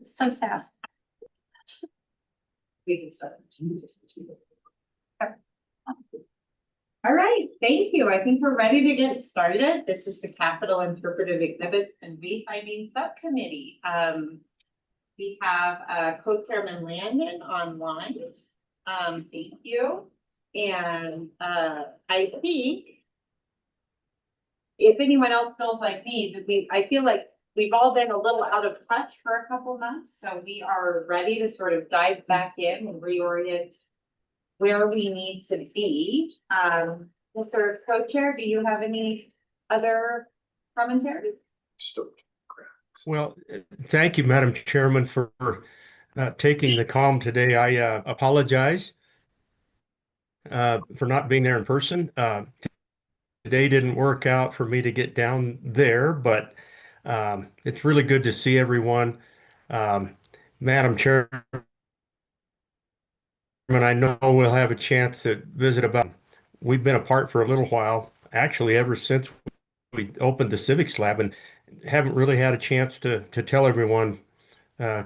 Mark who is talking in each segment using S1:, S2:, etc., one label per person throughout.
S1: So sassy.
S2: We can start. All right, thank you. I think we're ready to get started. This is the Capital Interpretive Exhibits and Wayfinding Subcommittee. We have Co-Chairman Landon online. Thank you. And I think if anyone else feels like me, I feel like we've all been a little out of touch for a couple months, so we are ready to sort of dive back in and reorient where we need to be. Mr. Co-Chair, do you have any other commentary?
S3: Well, thank you, Madam Chairman, for taking the calm today. I apologize for not being there in person. Today didn't work out for me to get down there, but it's really good to see everyone. Madam Chairman, I know we'll have a chance to visit about. We've been apart for a little while, actually, ever since we opened the Civics Lab, and haven't really had a chance to tell everyone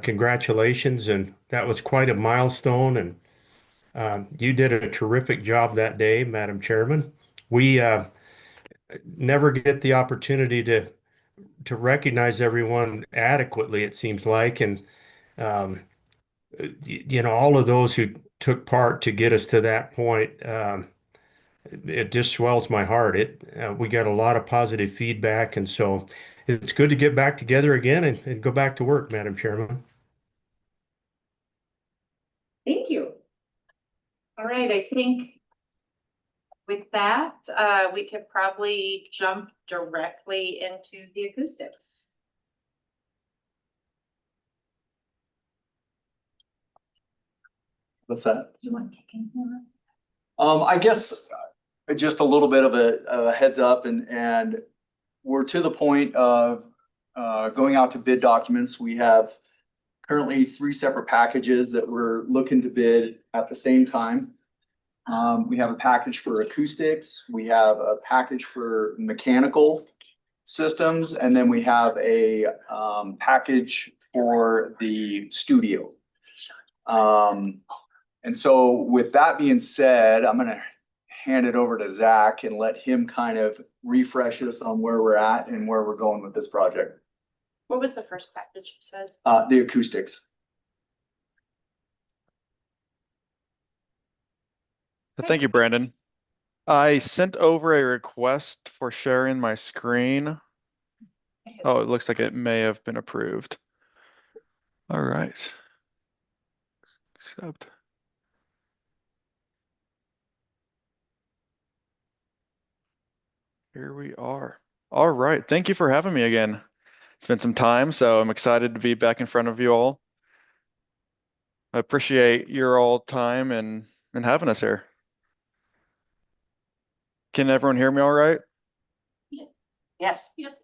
S3: congratulations. And that was quite a milestone. And you did a terrific job that day, Madam Chairman. We never get the opportunity to recognize everyone adequately, it seems like. And you know, all of those who took part to get us to that point, it just swells my heart. We got a lot of positive feedback, and so it's good to get back together again and go back to work, Madam Chairman.
S2: Thank you. All right, I think with that, we could probably jump directly into the acoustics.
S4: What's that?
S2: Do you want to kick in here?
S4: I guess just a little bit of a heads up, and we're to the point of going out to bid documents. We have currently 3 separate packages that we're looking to bid at the same time. We have a package for acoustics, we have a package for mechanical systems, and then we have a package for the studio. And so with that being said, I'm gonna hand it over to Zach and let him kind of refresh us on where we're at and where we're going with this project.
S2: What was the first package you said?
S4: The acoustics.
S5: Thank you, Brandon. I sent over a request for sharing my screen. Oh, it looks like it may have been approved. All right. Accept. Here we are. All right. Thank you for having me again. It's been some time, so I'm excited to be back in front of you all. I appreciate your all time and having us here. Can everyone hear me all right?
S2: Yes. Yep.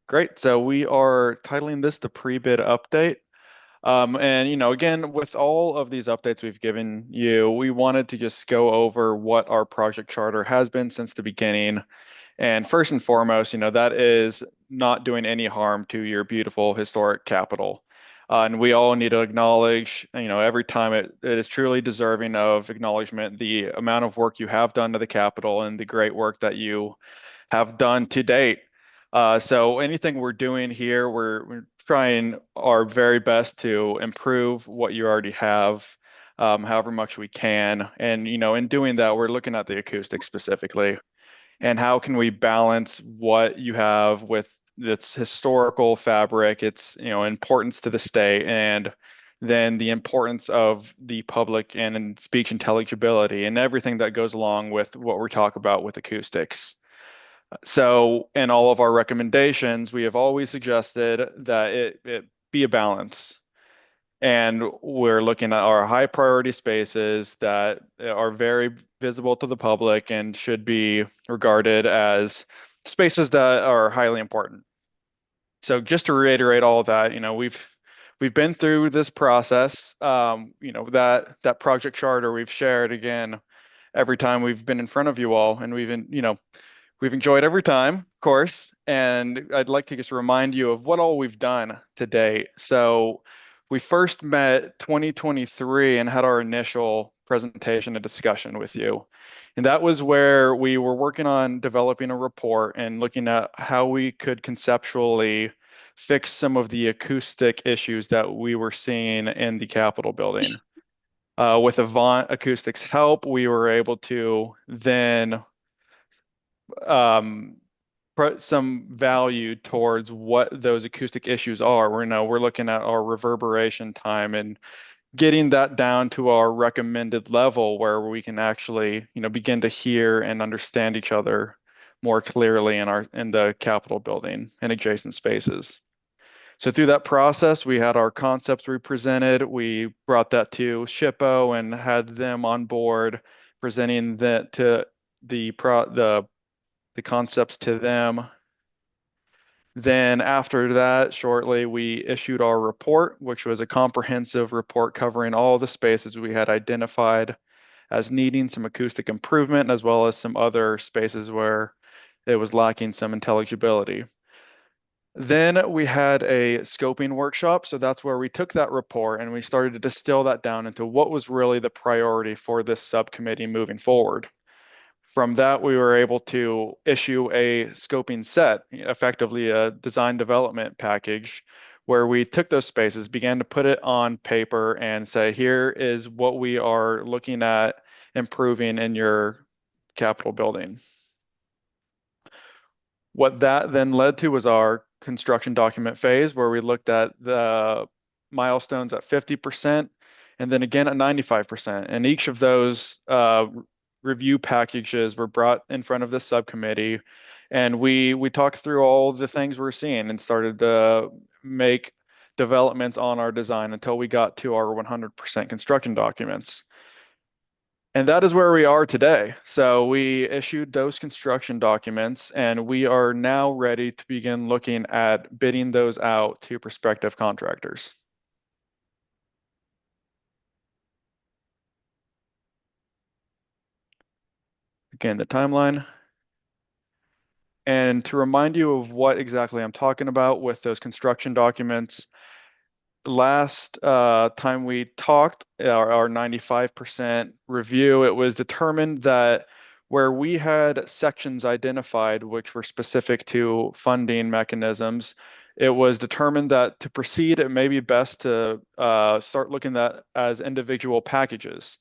S5: Great. So we are titling this the pre-bid update. And, you know, again, with all of these updates we've given you, we wanted to just go over what our project charter has been since the beginning. And first and foremost, you know, that is not doing any harm to your beautiful historic capital. And we all need to acknowledge, you know, every time it is truly deserving of acknowledgement, the amount of work you have done to the Capitol and the great work that you have done to date. So anything we're doing here, we're trying our very best to improve what you already have, however much we can. And, you know, in doing that, we're looking at the acoustics specifically. And how can we balance what you have with its historical fabric, its, you know, importance to the state, and then the importance of the public and speech intelligibility and everything that goes along with what we're talking about with acoustics. So in all of our recommendations, we have always suggested that it be a balance. And we're looking at our high priority spaces that are very visible to the public and should be regarded as spaces that are highly important. So just to reiterate all of that, you know, we've been through this process. You know, that project charter we've shared again every time we've been in front of you all, and we've been, you know, We've enjoyed every time, of course, and I'd like to just remind you of what all we've done to date. So we first met 2023 and had our initial presentation and discussion with you. And that was where we were working on developing a report and looking at how we could conceptually fix some of the acoustic issues that we were seeing in the Capitol building. With Avant Acoustics' help, we were able to then put some value towards what those acoustic issues are. We're looking at our reverberation time and getting that down to our recommended level where we can actually, begin to hear and understand each other more clearly in the Capitol building and adjacent spaces. So through that process, we had our concepts we presented. We brought that to SHPO and had them on board, presenting that to the concepts to them. Then after that, shortly, we issued our report, which was a comprehensive report covering all the spaces we had identified as needing some acoustic improvement, as well as some other spaces where it was lacking some intelligibility. Then we had a scoping workshop. So that's where we took that report and we started to distill that down into what was really the priority for this subcommittee moving forward. From that, we were able to issue a scoping set, effectively a design development package, where we took those spaces, began to put it on paper and say, here is what we are looking at improving in your Capitol building. What that then led to was our construction document phase, where we looked at the milestones at 50% and then again at 95%. And each of those review packages were brought in front of the subcommittee, and we talked through all the things we're seeing and started to make developments on our design until we got to our 100% construction documents. And that is where we are today. So we issued those construction documents and we are now ready to begin looking at bidding those out to prospective contractors. Again, the timeline. And to remind you of what exactly I'm talking about with those construction documents, last time we talked, our 95% review, it was determined that where we had sections identified which were specific to funding mechanisms, it was determined that to proceed, it may be best to start looking at as individual packages.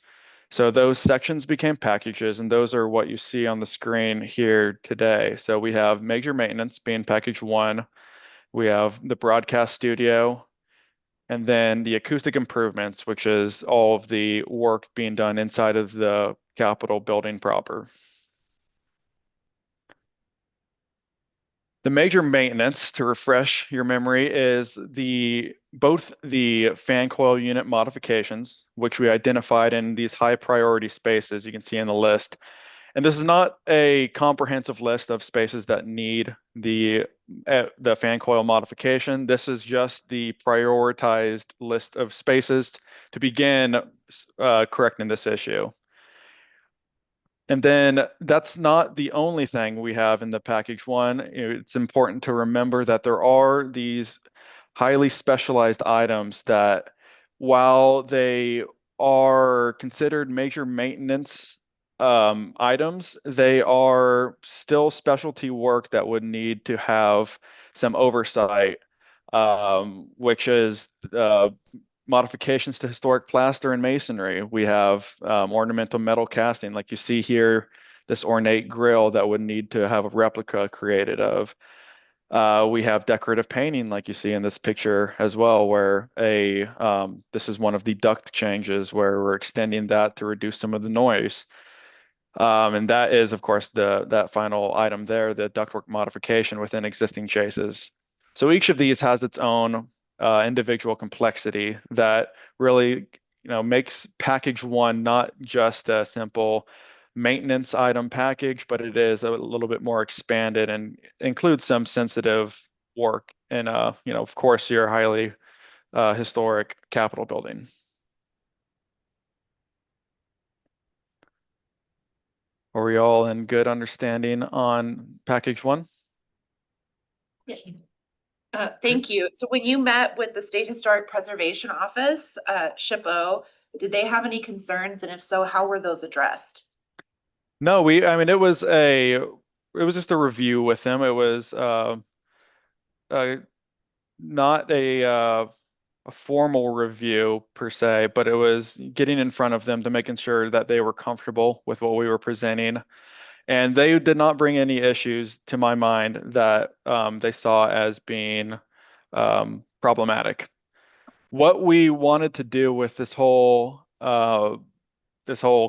S5: So those sections became packages, and those are what you see on the screen here today. So we have major maintenance being package 1. We have the broadcast studio, and then the acoustic improvements, which is all of the work being done inside of the Capitol building proper. The major maintenance, to refresh your memory, is both the fan coil unit modifications, which we identified in these high priority spaces you can see in the list. And this is not a comprehensive list of spaces that need the fan coil modification. This is just the prioritized list of spaces to begin correcting this issue. And then that's not the only thing we have in the package 1. It's important to remember that there are these highly specialized items that, while they are considered major maintenance items, they are still specialty work that would need to have some oversight, which is modifications to historic plaster and masonry. We have ornamental metal casting, like you see here, this ornate grill that would need to have a replica created of. We have decorative painting, like you see in this picture as well, where this is one of the duct changes where we're extending that to reduce some of the noise. And that is, of course, that final item there, the ductwork modification within existing chases. So each of these has its own individual complexity that really, makes package 1 not just a simple maintenance item package, but it is a little bit more expanded and includes some sensitive work in, of course, your highly historic Capitol building. Are we all in good understanding on package 1?
S1: Yes. Thank you. So when you met with the State Historic Preservation Office, SHPO, did they have any concerns? And if so, how were those addressed?
S5: No, I mean, it was just a review with them. It was not a formal review per se, but it was getting in front of them to making sure that they were comfortable with what we were presenting. And they did not bring any issues to my mind that they saw as being problematic. What we wanted to do with this whole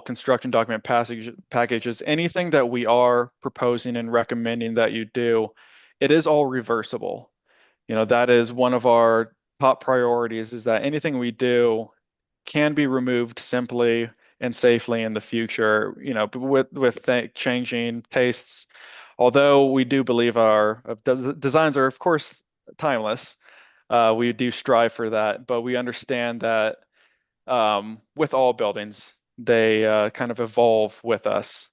S5: construction document package is anything that we are proposing and recommending that you do, it is all reversible. That is one of our top priorities, is that anything we do can be removed simply and safely in the future, with changing tastes. Although we do believe our designs are, of course, timeless, we do strive for that, but we understand that with all buildings, they kind of evolve with us.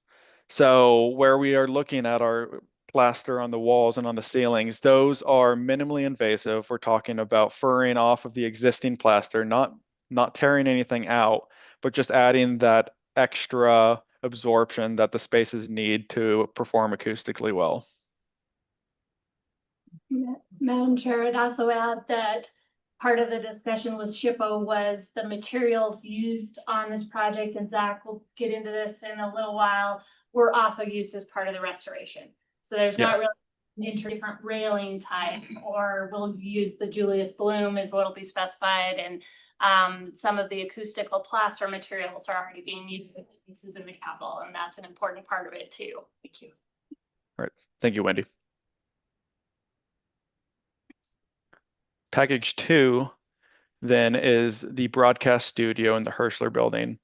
S5: So where we are looking at our plaster on the walls and on the ceilings, those are minimally invasive. We're talking about furring off of the existing plaster, not tearing anything out, but just adding that extra absorption that the spaces need to perform acoustically well.
S6: Madam Chair, I'd also add that part of the discussion with SHPO was the materials used on this project, and Zach will get into this in a little while, were also used as part of the restoration. So there's not really an different railing type, or we'll use the Julius Bloom is what will be specified, and some of the acoustical plaster materials are already being used with pieces in the Capitol, and that's an important part of it too. Thank you.
S5: All right, thank you, Wendy. Package 2 then is the broadcast studio in the Hirschler building.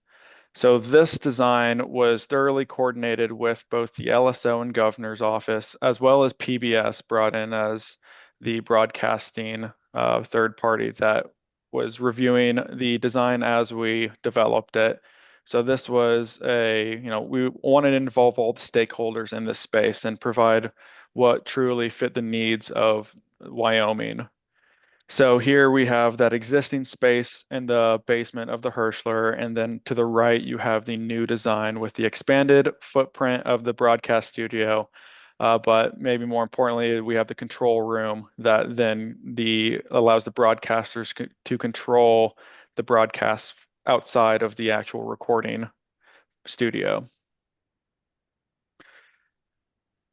S5: So this design was thoroughly coordinated with both the LSO and governor's office, as well as PBS brought in as the broadcasting third party that was reviewing the design as we developed it. So this was we wanted to involve all the stakeholders in this space and provide what truly fit the needs of Wyoming. So here we have that existing space in the basement of the Hirschler, and then to the right you have the new design with the expanded footprint of the broadcast studio. But maybe more importantly, we have the control room that then allows the broadcasters to control the broadcasts outside of the actual recording studio.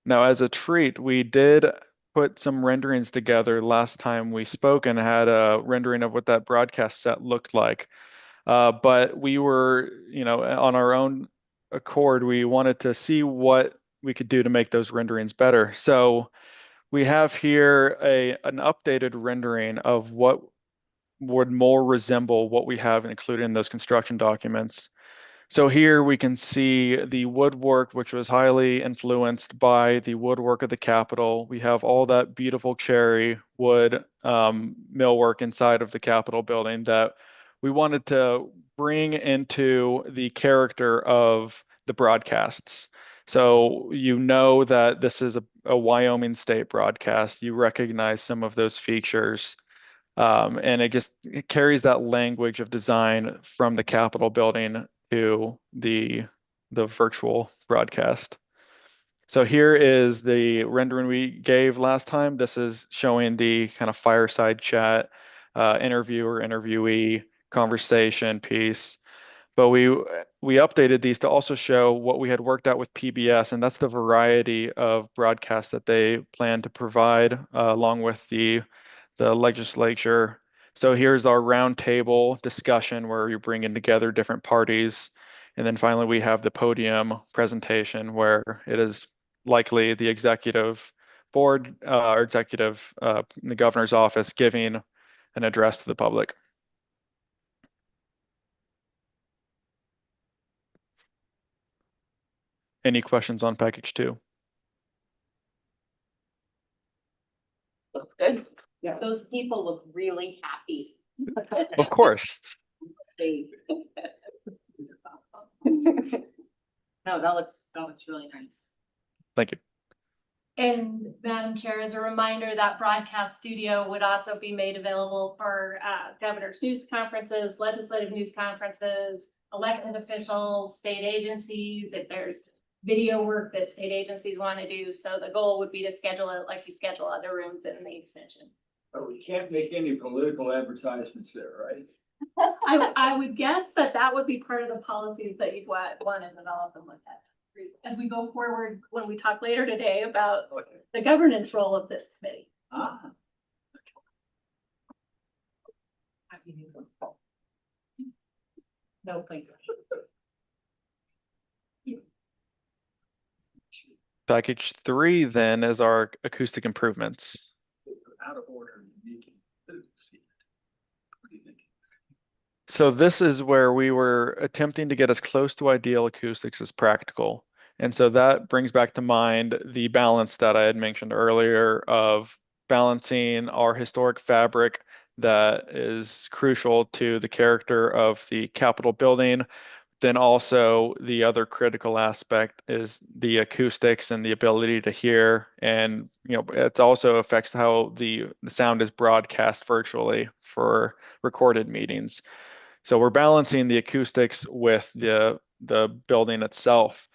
S5: Now, as a treat, we did put some renderings together last time we spoke and had a rendering of what that broadcast set looked like. But we were, on our own accord, we wanted to see what we could do to make those renderings better. So we have here an updated rendering of what would more resemble what we have included in those construction documents. So here we can see the woodwork, which was highly influenced by the woodwork of the Capitol. We have all that beautiful cherry wood millwork inside of the Capitol building that we wanted to bring into the character of the broadcasts. So that this is a Wyoming state broadcast. You recognize some of those features. And it carries that language of design from the Capitol building to the virtual broadcast. So here is the rendering we gave last time. This is showing the kind of fireside chat, interviewer, interviewee conversation piece. But we updated these to also show what we had worked out with PBS, and that's the variety of broadcasts that they plan to provide along with the legislature. So here's our roundtable discussion where you're bringing together different parties. And then finally, we have the podium presentation where it is likely the executive board or executive in the governor's office giving an address to the public. Any questions on package 2?
S1: Looks good.
S2: Yeah, those people look really happy.
S5: Of course.
S2: No, that looks really nice.
S5: Thank you.
S6: And Madam Chair, as a reminder, that broadcast studio would also be made available for governor's news conferences, legislative news conferences, elected officials, state agencies, if there's video work that state agencies want to do. So the goal would be to schedule it like you schedule other rooms in the extension.
S7: But we can't make any political advertisements there, right?
S6: I would guess that that would be part of the policies that you'd want to develop and look at as we go forward when we talk later today about
S7: Okay.
S6: the governance role of this committee.
S7: Ah.
S2: No, thank you.
S5: Package 3 then is our acoustic improvements.
S7: Out of order. You can see it. What do you think?
S5: So this is where we were attempting to get as close to ideal acoustics as practical. And so that brings back to mind the balance that I had mentioned earlier of balancing our historic fabric that is crucial to the character of the Capitol building. Then also the other critical aspect is the acoustics and the ability to hear. And, it also affects how the sound is broadcast virtually for recorded meetings. So we're balancing the acoustics with the building itself.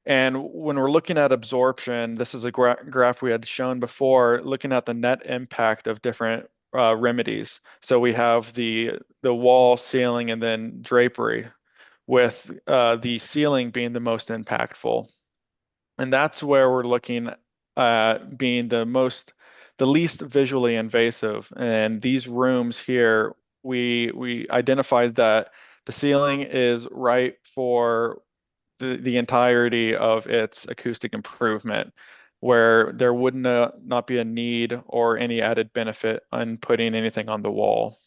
S5: And when we're looking at absorption, this is a graph we had shown before, looking at the net impact of different remedies. So we have the wall, ceiling, and then drapery, with the ceiling being the most impactful. And that's where we're looking at being the least visually invasive. And these rooms here, we identified that the ceiling is right for the entirety of its acoustic improvement, where there would not be a need or any added benefit on putting anything on the wall.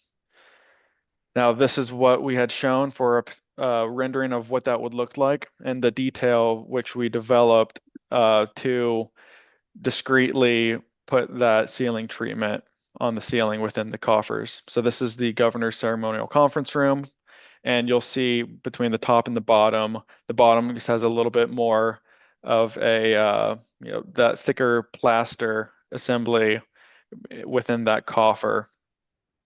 S5: Now, this is what we had shown for a rendering of what that would look like, and the detail which we developed to discreetly put that ceiling treatment on the ceiling within the coffers. So this is the governor's ceremonial conference room, and you'll see between the top and the bottom just has a little bit more of a that thicker plaster assembly within that coffer.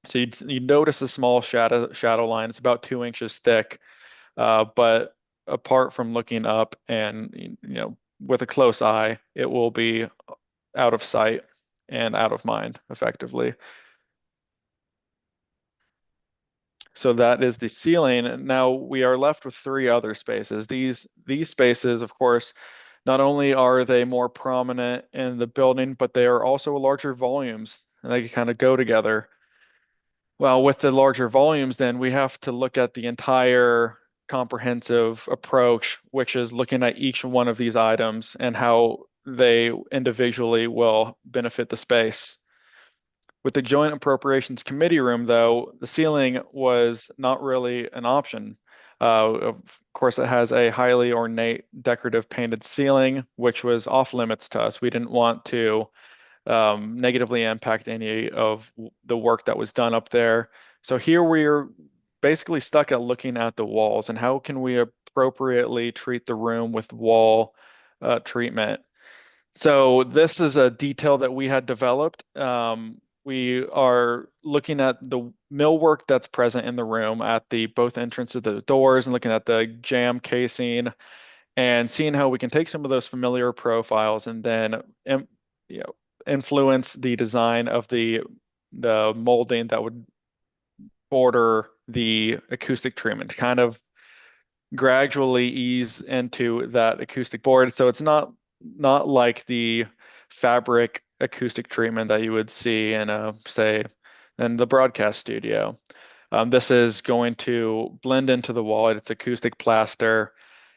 S5: So you'd notice a small shadow line. It's about 2 inches thick, but apart from looking up and with a close eye, it will be out of sight and out of mind effectively. So that is the ceiling. Now we are left with 3 other spaces. These spaces, of course, not only are they more prominent in the building, but they are also larger volumes, and they kind of go together. Well, with the larger volumes, then we have to look at the entire comprehensive approach, which is looking at each one of these items and how they individually will benefit the space. With the Joint Appropriations Committee room, though, the ceiling was not really an option. Of course, it has a highly ornate decorative painted ceiling, which was off limits to us. We didn't want to negatively impact any of the work that was done up there. So here we're basically stuck at looking at the walls and how can we appropriately treat the room with wall treatment. So this is a detail that we had developed. We are looking at the millwork that's present in the room at both entrances of the doors and looking at the jamb casing and seeing how we can take some of those familiar profiles and then influence the design of the molding that would border the acoustic treatment, kind of gradually ease into that acoustic board. So it's not like the fabric acoustic treatment that you would see in say in the broadcast studio. This is going to blend into the wall. It's acoustic plaster.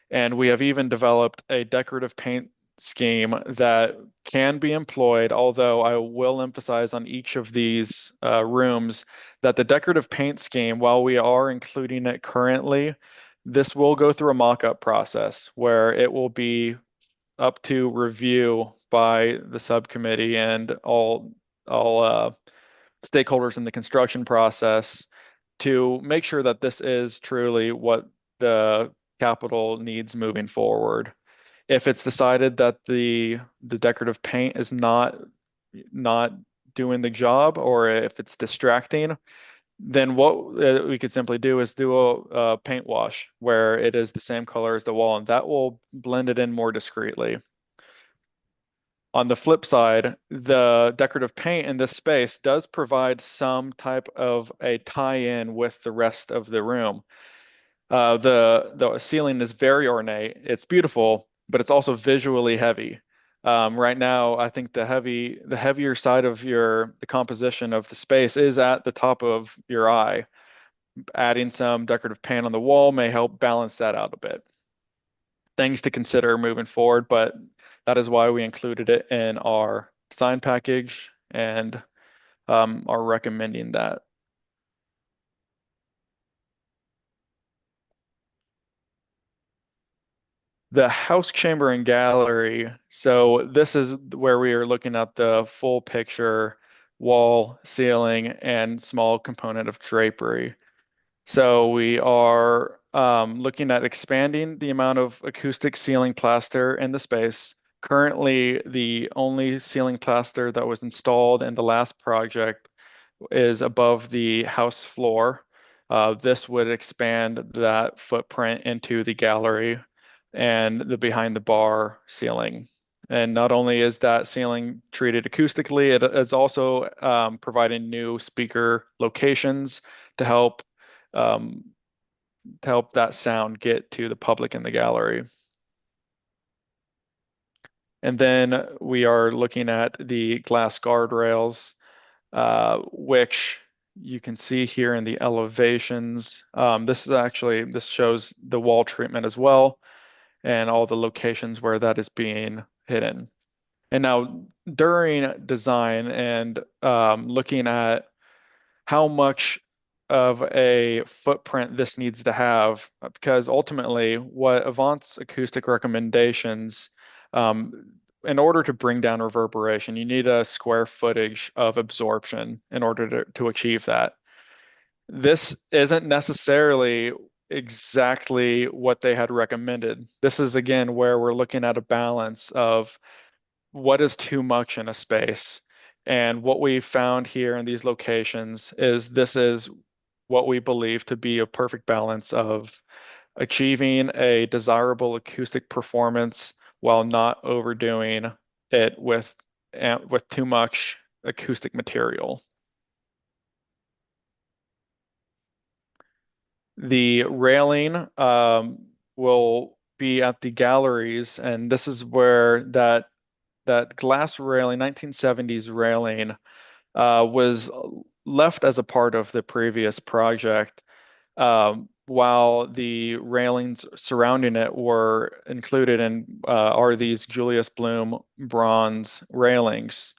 S5: And we have even developed a decorative paint scheme that can be employed, although I will emphasize on each of these rooms that the decorative paint scheme, while we are including it currently, this will go through a mock-up process where it will be up to review by the subcommittee and all stakeholders in the construction process to make sure that this is truly what the capital needs moving forward. If it's decided that the decorative paint is not doing the job, or if it's distracting, then what we could simply do is do a paint wash where it is the same color as the wall, and that will blend it in more discreetly. On the flip side, the decorative paint in this space does provide some type of a tie-in with the rest of the room. The ceiling is very ornate. It's beautiful, but it's also visually heavy. Right now, I think the heavier side of the composition of the space is at the top of your eye. Adding some decorative paint on the wall may help balance that out a bit. Things to consider moving forward, but that is why we included it in our design package and are recommending that. The house chamber and gallery. So this is where we are looking at the full picture, wall, ceiling, and small component of drapery. So we are looking at expanding the amount of acoustic ceiling plaster in the space. Currently, the only ceiling plaster that was installed in the last project is above the house floor. This would expand that footprint into the gallery and the behind the bar ceiling. And not only is that ceiling treated acoustically, it is also providing new speaker locations to help that sound get to the public in the gallery. And then we are looking at the glass guardrails, which you can see here in the elevations. This shows the wall treatment as well, and all the locations where that is being hidden. And now during design and looking at how much of a footprint this needs to have, because ultimately what Avant's acoustic recommendations, in order to bring down reverberation, you need a square footage of absorption in order to achieve that. This isn't necessarily exactly what they had recommended. This is again where we're looking at a balance of what is too much in a space. And what we found here in these locations is this is what we believe to be a perfect balance of achieving a desirable acoustic performance while not overdoing it with too much acoustic material. The railing will be at the galleries, and this is where that glass railing, 1970s railing, was left as a part of the previous project, while the railings surrounding it were included in are these Julius Bloom bronze railings.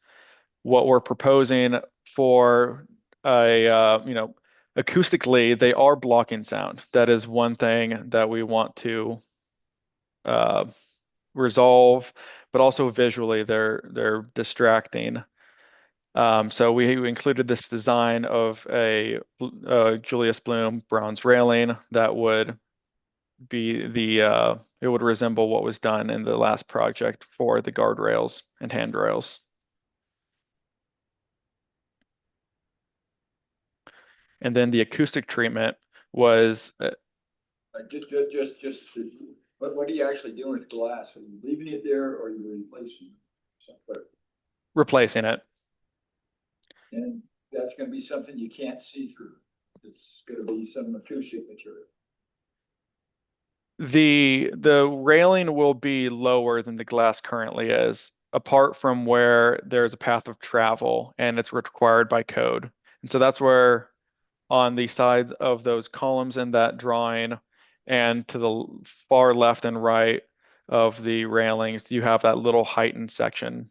S5: What we're proposing for acoustically, they are blocking sound. That is one thing that we want to resolve, but also visually they're distracting. So we included this design of a Julius Bloom bronze railing that would be it would resemble what was done in the last project for the guardrails and handrails. And then the acoustic treatment was
S7: What are you actually doing with glass? Are you leaving it there or are you replacing it?
S5: replacing it.
S7: And that's gonna be something you can't see through. It's gonna be some acoustic material.
S5: The railing will be lower than the glass currently is, apart from where there's a path of travel and it's required by code. And so that's where on the sides of those columns in that drawing and to the far left and right of the railings, you have that little heightened section.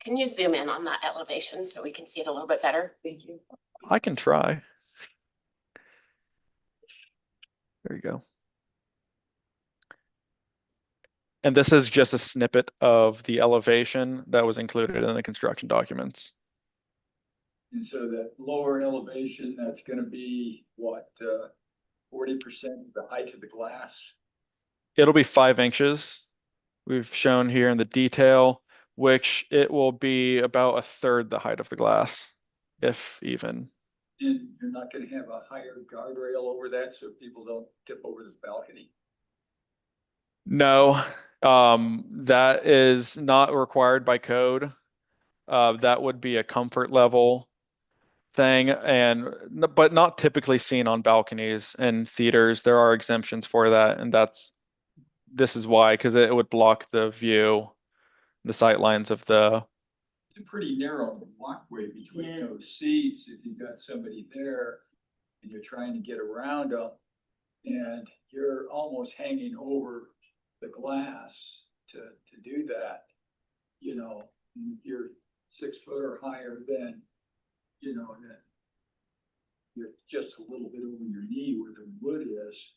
S8: Can you zoom in on that elevation so we can see it a little bit better? Thank you.
S5: I can try. There you go. And this is just a snippet of the elevation that was included in the construction documents.
S7: And so that lower elevation, that's gonna be what, 40% of the height of the glass?
S5: It'll be 5 inches. We've shown here in the detail, which it will be about a third the height of the glass, if even.
S7: And you're not gonna have a higher guardrail over that so people don't tip over the balcony?
S5: No, that is not required by code. That would be a comfort level thing, but not typically seen on balconies and theaters. There are exemptions for that, and this is why, because it would block the view, the sight lines of the.
S7: It's a pretty narrow walkway between those seats. If you've got somebody there and you're trying to get around them and you're almost hanging over the glass to do that, you know, you're 6 foot or higher than, you know, that you're just a little bit over your knee where the wood is.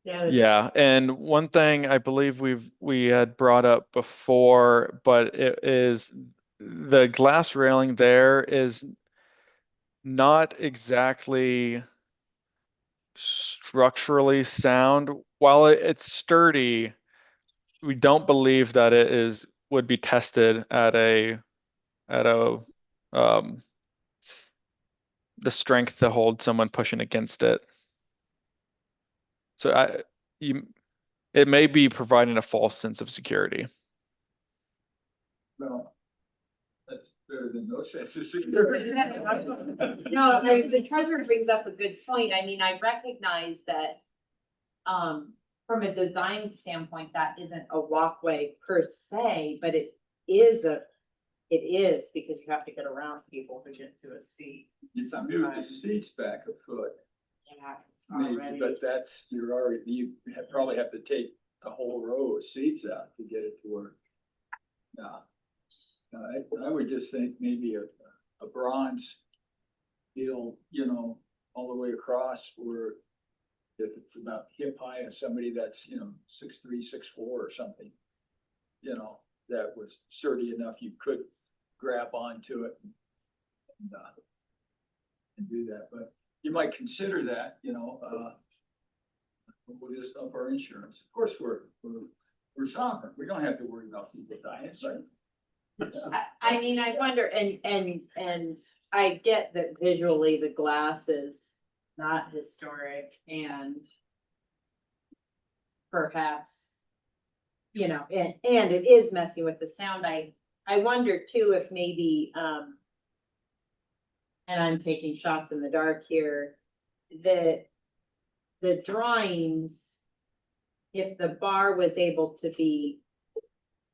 S5: Yeah, and one thing I believe we had brought up before, but it is the glass railing there is not exactly structurally sound. While it's sturdy, we don't believe that it would be tested at a the strength to hold someone pushing against it. So it may be providing a false sense of security.
S7: Well, that's better than no sense of security.
S2: No, the treasurer brings up a good point. I mean, I recognize that, from a design standpoint, that isn't a walkway per se, but it is because you have to get around people to get to a seat.
S7: You move the seats back a foot,
S2: Yeah, it's
S7: maybe,
S2: already.
S7: but you probably have to take a whole row of seats out to get it to work. No. I would just think maybe a bronze deal, you know, all the way across, where if it's about hip high and somebody that's, you know, 6'3", 6'4" or something, you know, that was sturdy enough, you could grab onto it and do that. But you might consider that, you know, we'll just up our insurance. Of course, we're sovereign. We don't have to worry about people dying. So,
S2: I mean, I wonder, and I get that visually the glass is not historic and perhaps, you know, and it is messing with the sound. I wonder too if maybe, and I'm taking shots in the dark here, that the drawings, if the bar was able to be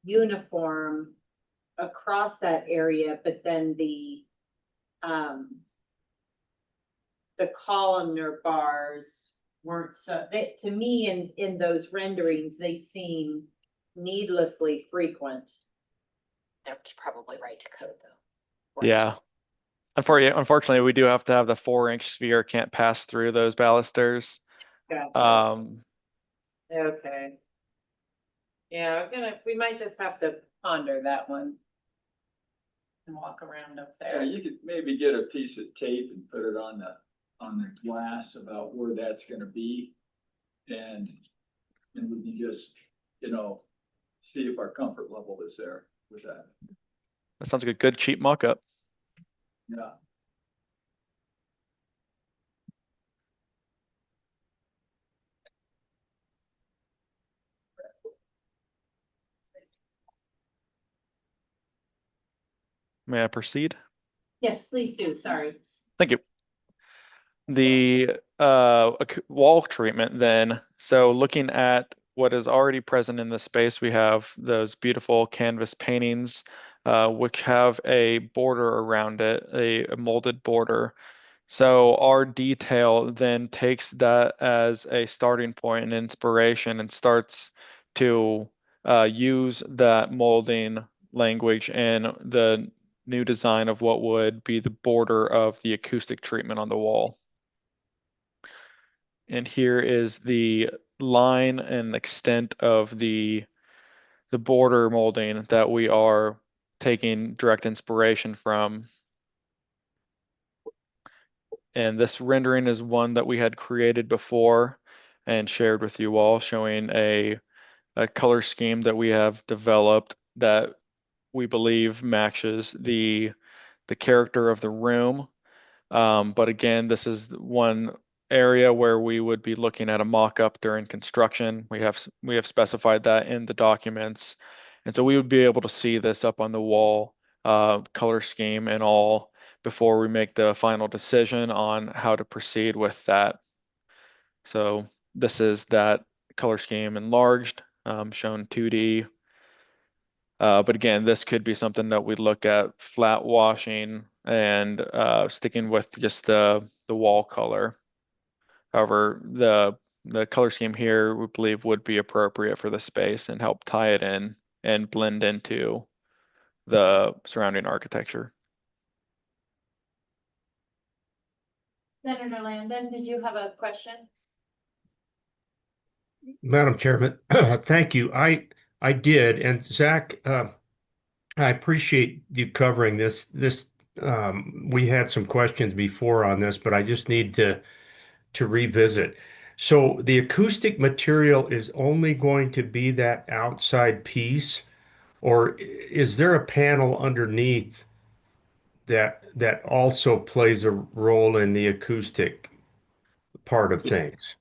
S2: uniform across that area, but then the columnar bars weren't to me in those renderings, they seem needlessly frequent.
S8: That's probably right to code though.
S5: Yeah. Unfortunately, we do have to have the 4-inch sphere can't pass through those balusters.
S2: Gotcha. Okay. Yeah, we might just have to ponder that one. And walk around up
S7: yeah,
S2: there.
S7: you could maybe get a piece of tape and put it on the glass about where that's gonna be. And we can just, you know, see if our comfort level is there with that.
S5: That sounds like a good cheap mock-up.
S7: Yeah.
S5: May I proceed?
S2: Yes, please do, sorry.
S5: Thank you. The wall treatment then, so looking at what is already present in the space, we have those beautiful canvas paintings, which have a border around it, a molded border. So our detail then takes that as a starting point and inspiration and starts to use that molding language in the new design of what would be the border of the acoustic treatment on the wall. And here is the line and extent of the border molding that we are taking direct inspiration from. And this rendering is one that we had created before and shared with you all, showing a color scheme that we have developed that we believe matches the character of the room. But again, this is one area where we would be looking at a mock-up during construction. We have specified that in the documents. And so we would be able to see this up on the wall, color scheme and all, before we make the final decision on how to proceed with that. So this is that color scheme enlarged, shown 2D. But again, this could be something that we look at flat washing and sticking with just the wall color. However, the color scheme here we believe would be appropriate for the space and help tie it in and blend into the surrounding architecture.
S6: Senator Landon, did you have a question?
S3: Madam Chairman, thank you. I did, and Zach, I appreciate you covering this. We had some questions before on this, but I just need to revisit. So the acoustic material is only going to be that outside piece, or is there a panel underneath that also plays a role in the acoustic part of things?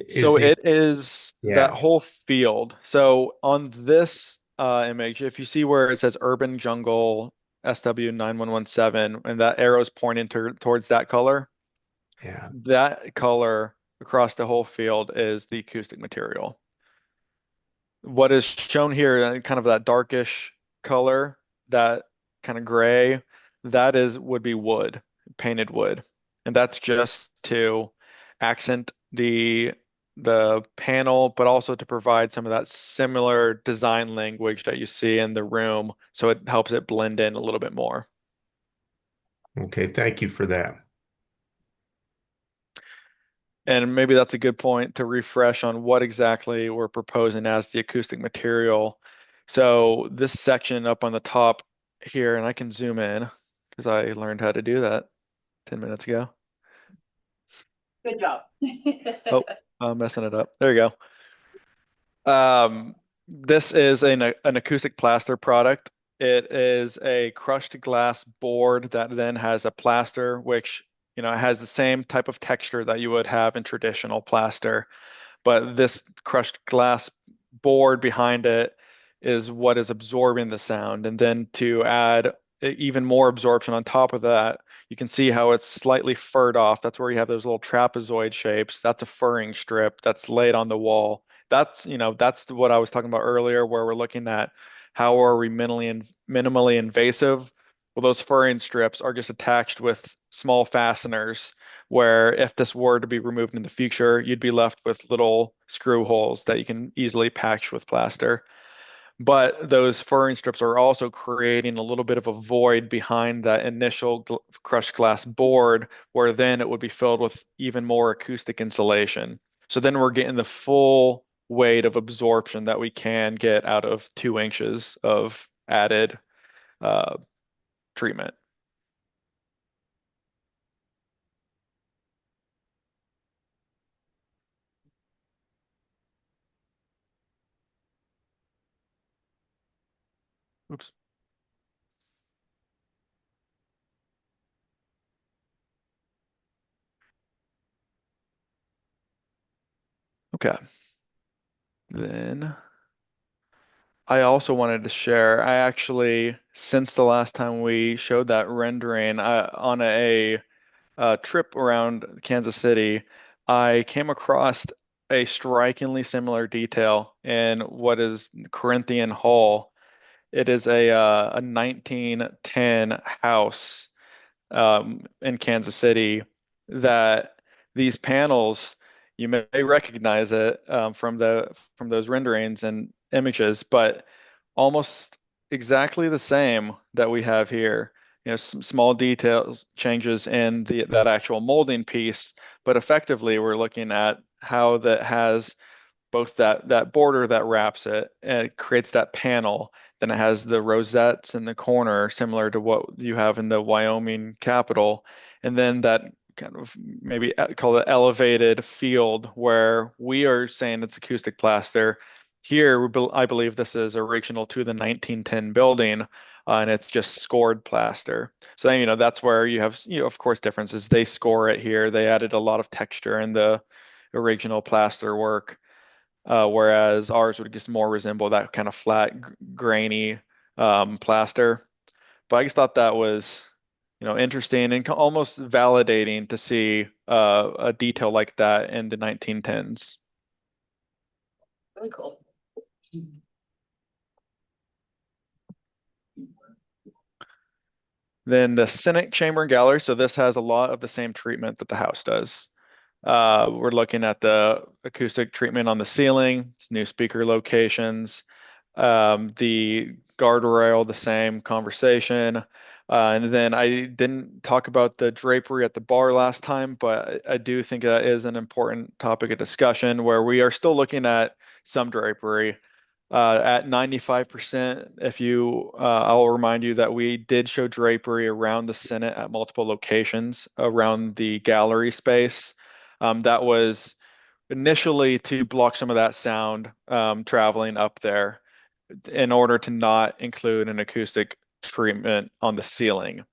S5: So it is that
S3: Yeah.
S5: whole field. So on this image, if you see where it says urban jungle SW9117, and that arrow is pointing towards that color,
S3: Yeah.
S5: that color across the whole field is the acoustic material. What is shown here, kind of that darkish color, that kind of gray, would be wood, painted wood. And that's just to accent the panel, but also to provide some of that similar design language that you see in the room, so it helps it blend in a little bit more.
S3: Okay, thank you for that.
S5: And maybe that's a good point to refresh on what exactly we're proposing as the acoustic material. So this section up on the top here, and I can zoom in because I learned how to do that 10 minutes ago.
S2: Good job.
S5: Oh, I'm messing it up. There you go. This is an acoustic plaster product. It is a crushed glass board that then has a plaster, which has the same type of texture that you would have in traditional plaster. But this crushed glass board behind it is what is absorbing the sound. And then to add even more absorption on top of that, you can see how it's slightly furred off. That's where you have those little trapezoid shapes. That's a furring strip that's laid on the wall. That's what I was talking about earlier, where we're looking at how are we minimally invasive. Well, those furring strips are just attached with small fasteners, where if this were to be removed in the future, you'd be left with little screw holes that you can easily patch with plaster. But those furring strips are also creating a little bit of a void behind that initial crushed glass board, where then it would be filled with even more acoustic insulation. So then we're getting the full weight of absorption that we can get out of 2 inches of added treatment. Oops. Okay. Then I also wanted to share, I actually, since the last time we showed that rendering, on a trip around Kansas City, I came across a strikingly similar detail in what is Corinthian Hall. It is a 1910 house in Kansas City that these panels, you may recognize it from those renderings and images, but almost exactly the same that we have here. Some small details changes in that actual molding piece, but effectively we're looking at how that has both that border that wraps it and it creates that panel. Then it has the rosettes in the corner, similar to what you have in the Wyoming Capitol. And then that kind of maybe call it elevated field where we are saying it's acoustic plaster. Here, I believe this is original to the 1910 building, and it's just scored plaster. So then, that's where you have, of course, differences. They score it here. They added a lot of texture in the original plaster work, whereas ours would just more resemble that kind of flat, grainy plaster. But I just thought that was, interesting and almost validating to see a detail like that in the 1910s.
S8: Really cool.
S5: Then the Senate chamber and gallery. So this has a lot of the same treatment that the House does. We're looking at the acoustic treatment on the ceiling, new speaker locations, the guardrail, the same conversation. And then I didn't talk about the drapery at the bar last time, but I do think that is an important topic of discussion where we are still looking at some drapery. At 95%, I'll remind you that we did show drapery around the Senate at multiple locations around the gallery space. That was initially to block some of that sound traveling up there in order to not include an acoustic treatment on the ceiling.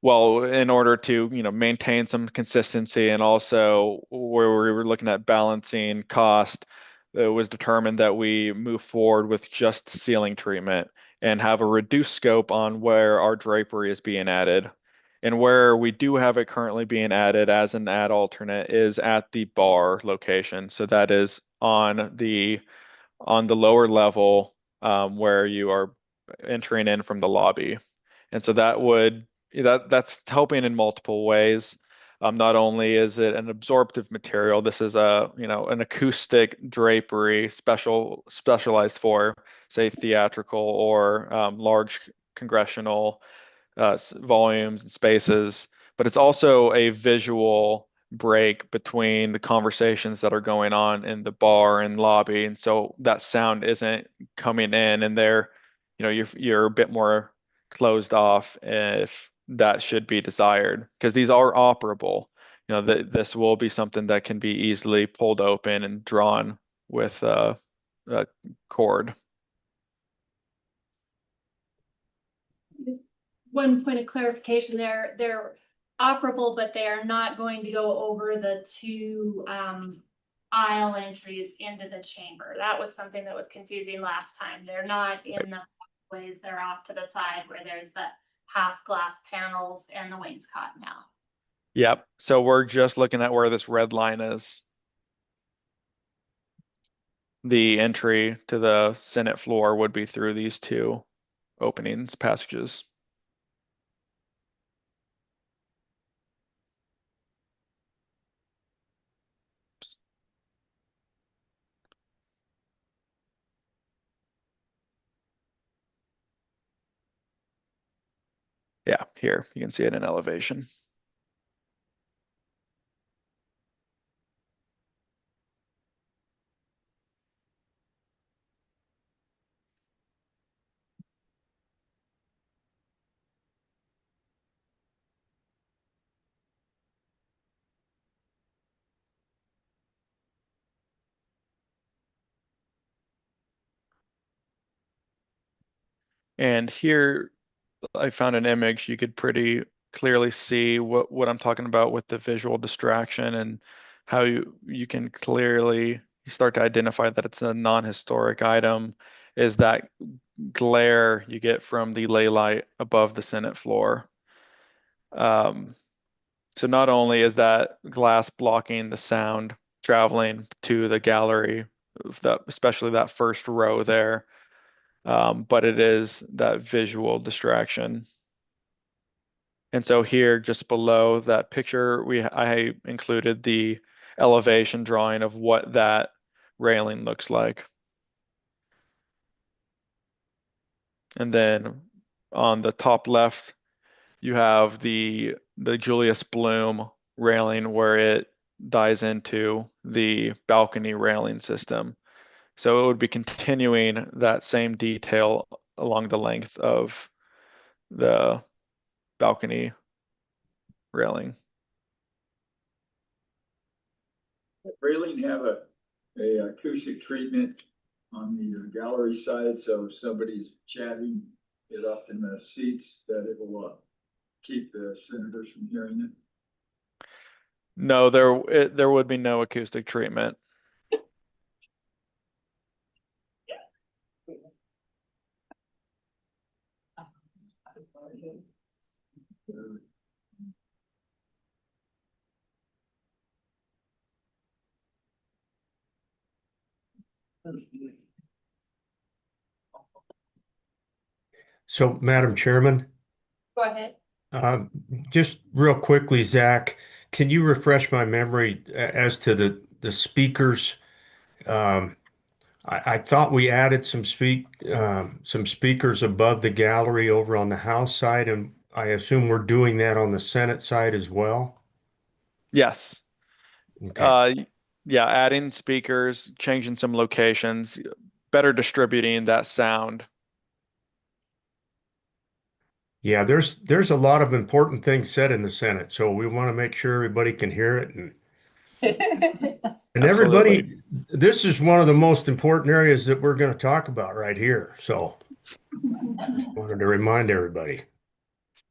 S5: Well, in order to, maintain some consistency and also where we were looking at balancing cost, it was determined that we move forward with just ceiling treatment and have a reduced scope on where our drapery is being added. And where we do have it currently being added as an add alternate is at the bar location. So that is on the lower level where you are entering in from the lobby. And so that's helping in multiple ways. Not only is it an absorptive material, this is an acoustic drapery specialized for, say, theatrical or large congressional volumes and spaces, but it's also a visual break between the conversations that are going on in the bar and lobby. And so that sound isn't coming in and you're a bit more closed off if that should be desired, because these are operable. This will be something that can be easily pulled open and drawn with a cord.
S6: One point of clarification there, they're operable, but they are not going to go over the two aisle entries into the chamber. That was something that was confusing last time. They're not in the ways, they're off to the side where there's the half glass panels and the wainscot now.
S5: Yep. So we're just looking at where this red line is. The entry to the Senate floor would be through these two openings, passages. Yeah, here you can see it in elevation. And here I found an image you could pretty clearly see what I'm talking about with the visual distraction and how you can clearly start to identify that it's a non-historic item, is that glare you get from the ley light above the Senate floor. So not only is that glass blocking the sound traveling to the gallery, especially that first row there, but it is that visual distraction. And so here, just below that picture, I included the elevation drawing of what that railing looks like. And then on the top left, you have the Julius Bloom railing where it dies into the balcony railing system. So it would be continuing that same detail along the length of the balcony railing.
S7: railing have a acoustic treatment on the gallery side, so if somebody's chatting it up in the seats, that it will keep the senators from hearing it?
S5: No, there would be no acoustic treatment.
S3: So, Madam Chairman,
S2: Go ahead.
S3: just real quickly, Zach, can you refresh my memory as to the speakers? I thought we added some speakers above the gallery over on the House side, and I assume we're doing that on the Senate side as well.
S5: Yes.
S3: Okay.
S5: Yeah, adding speakers, changing some locations, better distributing that sound.
S3: Yeah, there's a lot of important things said in the Senate, so we want to make sure everybody can hear it and
S5: Absolutely.
S3: everybody, this is one of the most important areas that we're going to talk about right here. So just wanted to remind everybody.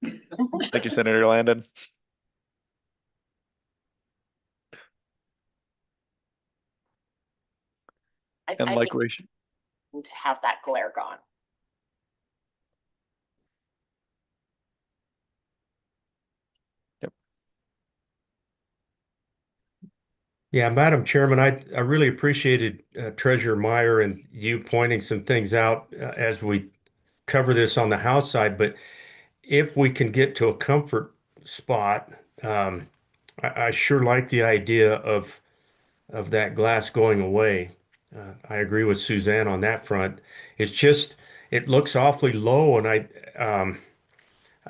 S5: Thank you, Senator Landon. And
S8: I
S5: like
S8: think
S5: we should,
S8: to have that glare gone.
S3: Yeah, Madam Chairman, I really appreciated Treasurer Meyer and you pointing some things out as we cover this on the House side. But if we can get to a comfort spot, I sure like the idea of that glass going away. I agree with Suzanne on that front. It's just it looks awfully low, and I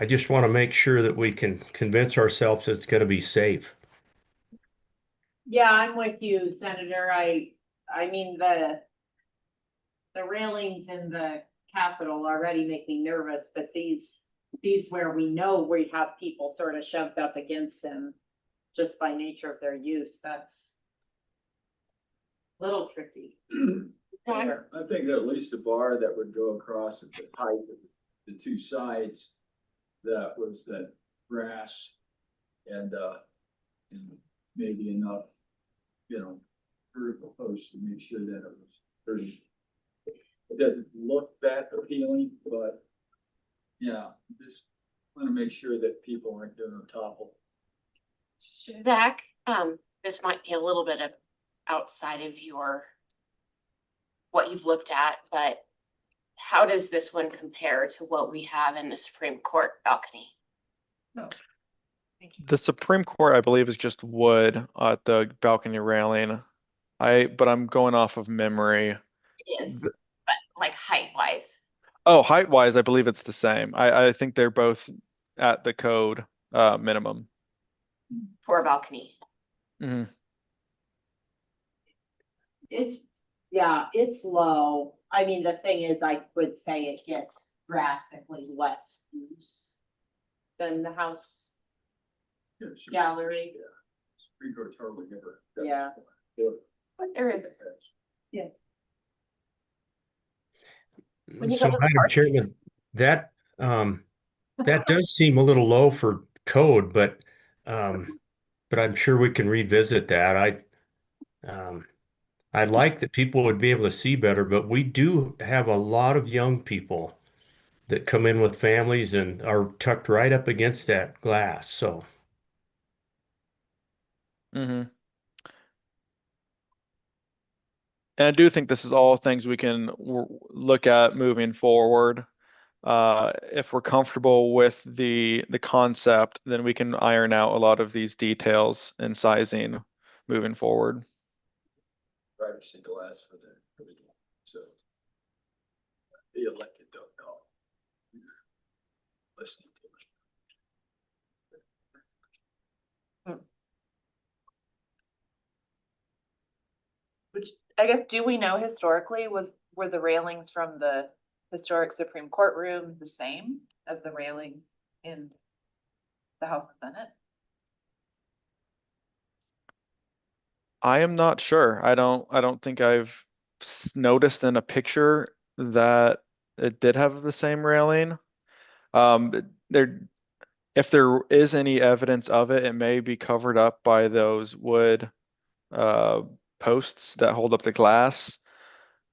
S3: just want to make sure that we can convince ourselves it's going to be safe.
S2: Yeah, I'm with you, Senator. I mean, the railings in the Capitol already make me nervous, but these where we know we have people sort of shoved up against them just by nature of their use, that's a little tricky.
S8: Zach?
S7: I think that at least a bar that would go across at the height of the two sides, that was that grass and maybe enough, vertical posts to make sure that it was pretty. It doesn't look that appealing, but yeah, just want to make sure that people aren't going to topple.
S8: Zach, this might be a little bit of outside of what you've looked at, but how does this one compare to what we have in the Supreme Court balcony?
S5: the Supreme Court, I believe, is just wood at the balcony railing. But I'm going off of memory.
S8: It is, but like height wise.
S5: Oh, height wise, I believe it's the same. I think they're both at the code minimum.
S8: For a balcony.
S5: Hmm.
S2: It's low. I mean, the thing is, I would say it gets drastically less use than the House gallery.
S7: Supreme Court's hardly ever.
S2: Yeah.
S8: But there is. When you
S3: So,
S8: go to the
S3: Madam
S8: park.
S3: Chairman, that that does seem a little low for code, but I'm sure we can revisit that. I like that people would be able to see better, but we do have a lot of young people that come in with families and are tucked right up against that glass. So,
S5: Hmm. And I do think this is all things we can look at moving forward. If we're comfortable with the concept, then we can iron out a lot of these details and sizing moving forward.
S7: Privacy glass for the game, so the elected don't know. Listening to it.
S1: Which I guess, do we know historically were the railings from the historic Supreme Court room the same as the railings in the House and Senate?
S5: I am not sure. I don't think I've noticed in a picture that it did have the same railing. There, if there is any evidence of it, it may be covered up by those wood uh, posts that hold up the glass.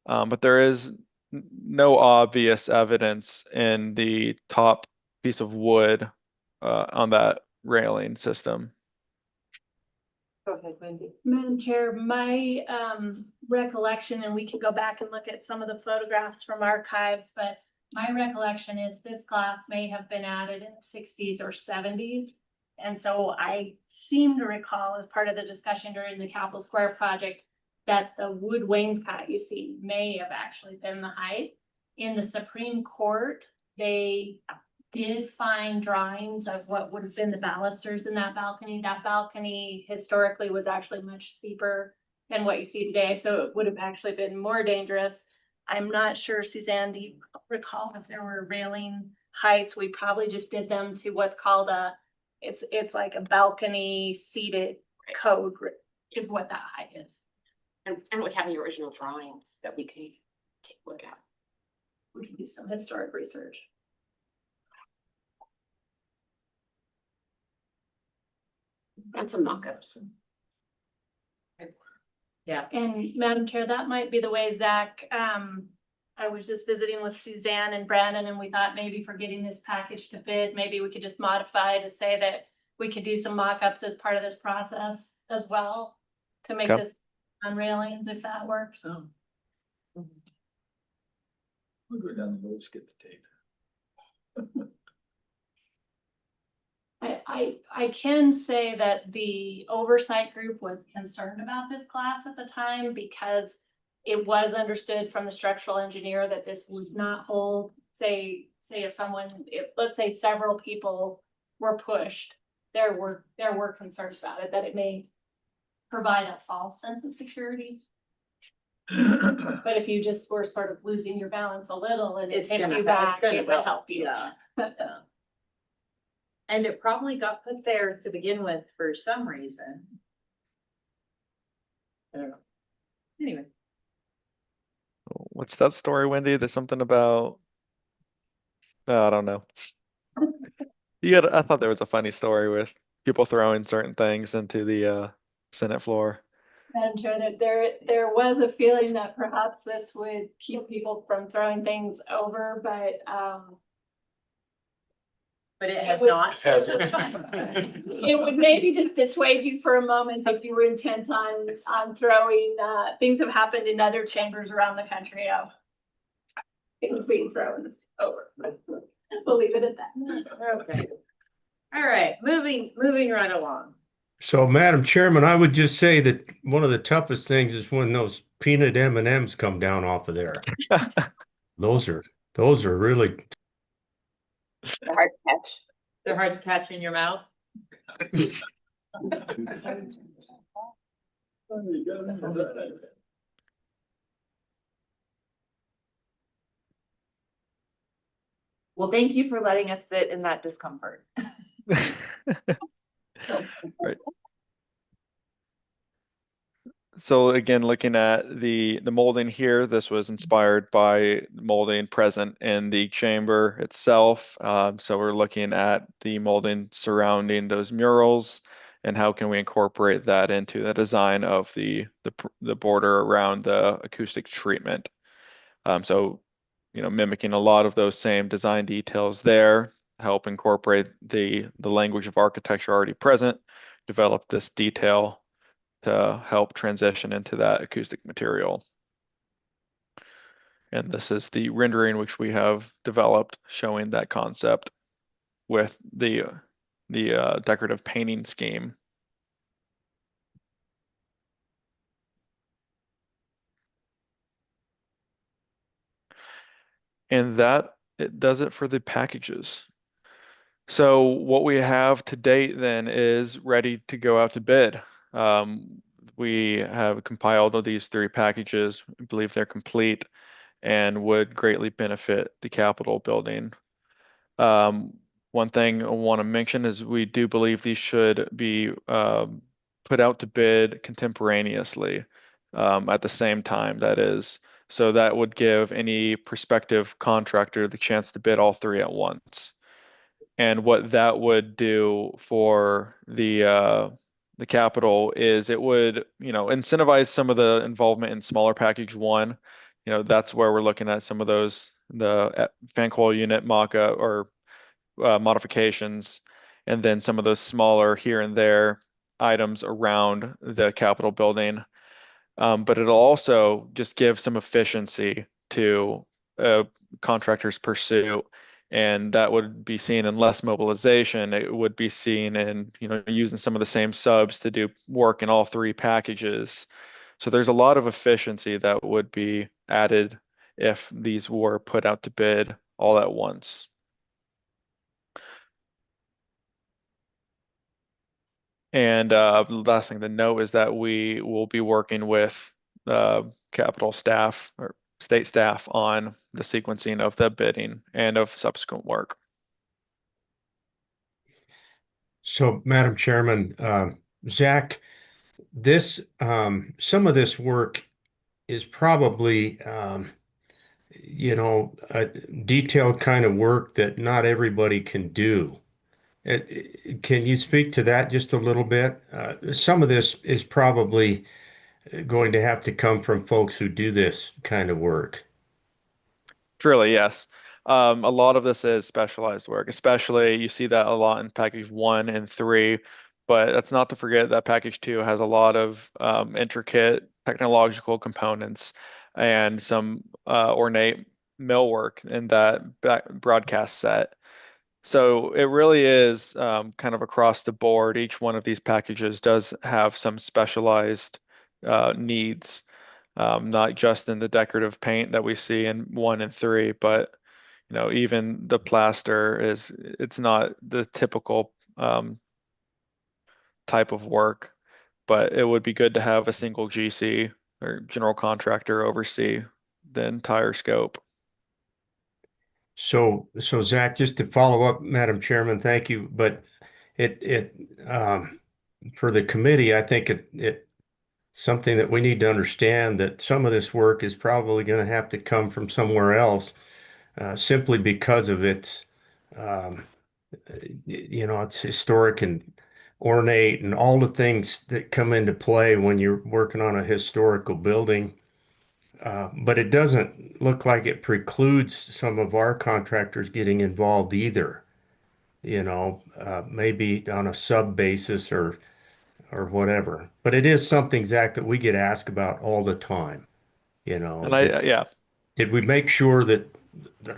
S5: But there is no obvious evidence in the top piece of wood on that railing system.
S2: Go ahead, Wendy.
S6: Madam Chair, my recollection, and we can go back and look at some of the photographs from archives, but my recollection is this glass may have been added in the sixties or seventies. And so I seem to recall as part of the discussion during the Capitol Square project that the wood wainscot you see may have actually been the height. In the Supreme Court, they did find drawings of what would have been the balusters in that balcony. That balcony historically was actually much steeper than what you see today, so it would have actually been more dangerous. I'm not sure, Suzanne, do you recall if there were railing heights? We probably just did them to what's called it's like a balcony seated code is what that height is.
S8: And we have the original drawings that we can take a look at.
S6: We can do some historic research.
S8: And some mock-ups.
S2: Yeah.
S6: And Madam Chair, that might be the way, Zach, I was just visiting with Suzanne and Brandon, and we thought maybe for getting this package to bid, maybe we could just modify to say that we could do some mock-ups as part of this process as well to make
S5: Okay.
S6: this on railings, if that works.
S7: So. We'll go down the road, skip the tape.
S6: I can say that the oversight group was concerned about this class at the time because it was understood from the structural engineer that this would not hold, say if let's say several people were pushed, there were concerns about it, that it may provide a false sense of security. But if you just were sort of losing your balance a little and it
S2: It's
S6: tipped
S2: gonna
S6: you
S2: help- it's
S6: back,
S2: gonna
S6: it would help you.
S2: Yeah. And it probably got put there to begin with for some reason.
S7: Yeah.
S2: Anyway.
S5: What's that story, Wendy? There's something about, I don't know. I thought there was a funny story with people throwing certain things into the Senate floor.
S6: Madam Chair, that there was a feeling that perhaps this would keep people from throwing things over, but
S2: It has
S6: would-
S2: not.
S6: it would maybe just dissuade you for a moment if you were intent on throwing, things have happened in other chambers around the country of things being thrown over. We'll leave it at that.
S2: Okay. All right, moving right along.
S3: So, Madam Chairman, I would just say that one of the toughest things is when those peanut M&Ms come down off of there. Those are really
S8: They're hard to catch.
S2: They're hard to catch in your mouth.
S1: Well, thank you for letting us sit in that discomfort.
S5: Right. So again, looking at the molding here, this was inspired by molding present in the chamber itself. So we're looking at the molding surrounding those murals and how can we incorporate that into the design of the border around the acoustic treatment. So, mimicking a lot of those same design details there, help incorporate the language of architecture already present, develop this detail to help transition into that acoustic material. And this is the rendering which we have developed showing that concept with the decorative painting scheme. And that it does it for the packages. So what we have to date then is ready to go out to bid. We have compiled all these 3 packages. I believe they're complete and would greatly benefit the Capitol building. One thing I want to mention is we do believe these should be put out to bid contemporaneously at the same time, that is. So that would give any prospective contractor the chance to bid all three at once. And what that would do for the capital is it would, incentivize some of the involvement in smaller package one. That's where we're looking at some of those, the fan coil unit mock-up or modifications, and then some of those smaller here and there items around the Capitol building. But it'll also just give some efficiency to contractors' pursuit, and that would be seen in less mobilization. It would be seen in, using some of the same subs to do work in all three packages. So there's a lot of efficiency that would be added if these were put out to bid all at once. And last thing to note is that we will be working with Capitol staff or state staff on the sequencing of the bidding and of subsequent work.
S3: So, Madam Chairman, Zach, some of this work is probably, a detailed kind of work that not everybody can do. Can you speak to that just a little bit? Some of this is probably going to have to come from folks who do this kind of work.
S5: Truly, yes. A lot of this is specialized work, especially you see that a lot in package 1 and 3, but that's not to forget that package 2 has a lot of intricate technological components and some ornate millwork in that broadcast set. So it really is kind of across the board. Each one of these packages does have some specialized needs, not just in the decorative paint that we see in 1 and 3, but even the plaster it's not the typical type of work, but it would be good to have a single GC or general contractor oversee the entire scope.
S3: So Zach, just to follow up, Madam Chairman, thank you. But it for the committee, I think it something that we need to understand that some of this work is probably going to have to come from somewhere else, simply because of its, it's historic and ornate and all the things that come into play when you're working on a historical building. But it doesn't look like it precludes some of our contractors getting involved either. Maybe on a sub basis or whatever. But it is something, Zach, that we get asked about all the time.
S5: And yeah,
S3: Did we make sure that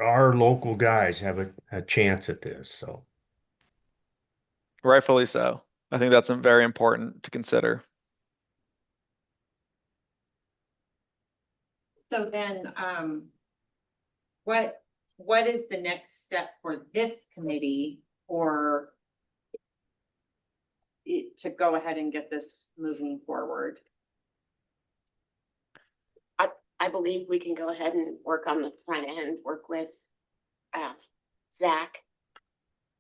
S3: our local guys have a chance at this? So
S5: rightfully so. I think that's very important to consider.
S2: So then, what is the next step for this committee or to go ahead and get this moving forward?
S8: I believe we can go ahead and work on the front end, work with Zach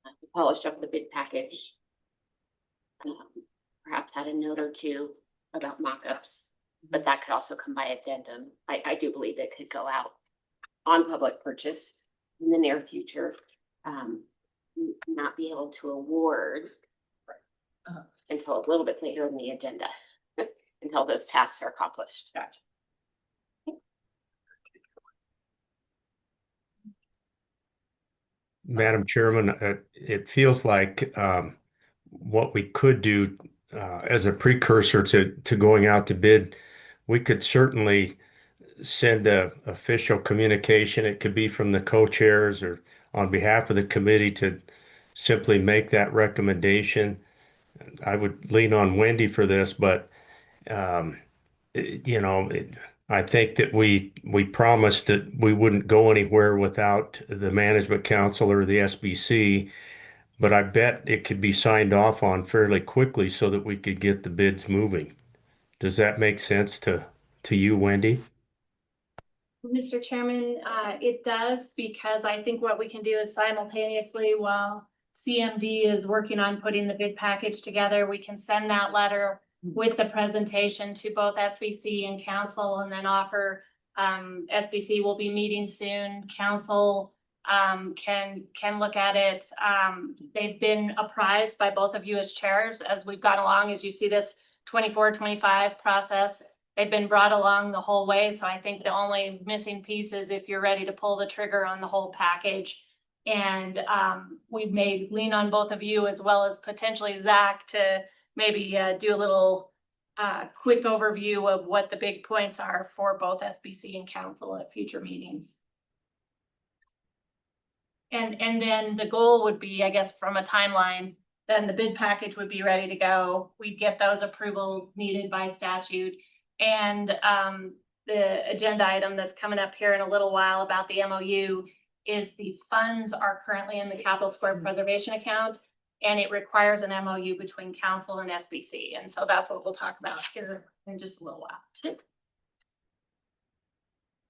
S8: to polish up the bid package. Perhaps add a note or two about mock-ups, but that could also come by addendum. I do believe it could go out on public purchase in the near future. Not be able to award until a little bit later in the agenda, until those tasks are accomplished.
S2: Gotcha.
S3: Madam Chairman, it feels like what we could do as a precursor to going out to bid, we could certainly send a official communication. It could be from the co-chairs or on behalf of the committee to simply make that recommendation. I would lean on Wendy for this, but I think that we promised that we wouldn't go anywhere without the Management Council or the SBC, but I bet it could be signed off on fairly quickly so that we could get the bids moving. Does that make sense to you, Wendy?
S6: Mr. Chairman, it does, because I think what we can do is simultaneously while CMD is working on putting the bid package together, we can send that letter with the presentation to both SBC and council, and then offer, SBC will be meeting soon, council can look at it. They've been apprised by both of you as chairs as we've gone along, as you see this 24-25 process. They've been brought along the whole way, so I think the only missing piece is if you're ready to pull the trigger on the whole package. And we may lean on both of you as well as potentially Zach to maybe do a little quick overview of what the big points are for both SBC and council at future meetings. And then the goal would be, I guess, from a timeline, then the bid package would be ready to go. We'd get those approvals needed by statute. And the agenda item that's coming up here in a little while about the MOU is the funds are currently in the capital square preservation account, and it requires an MOU between council and SBC. And so that's what we'll talk about here in just a little while.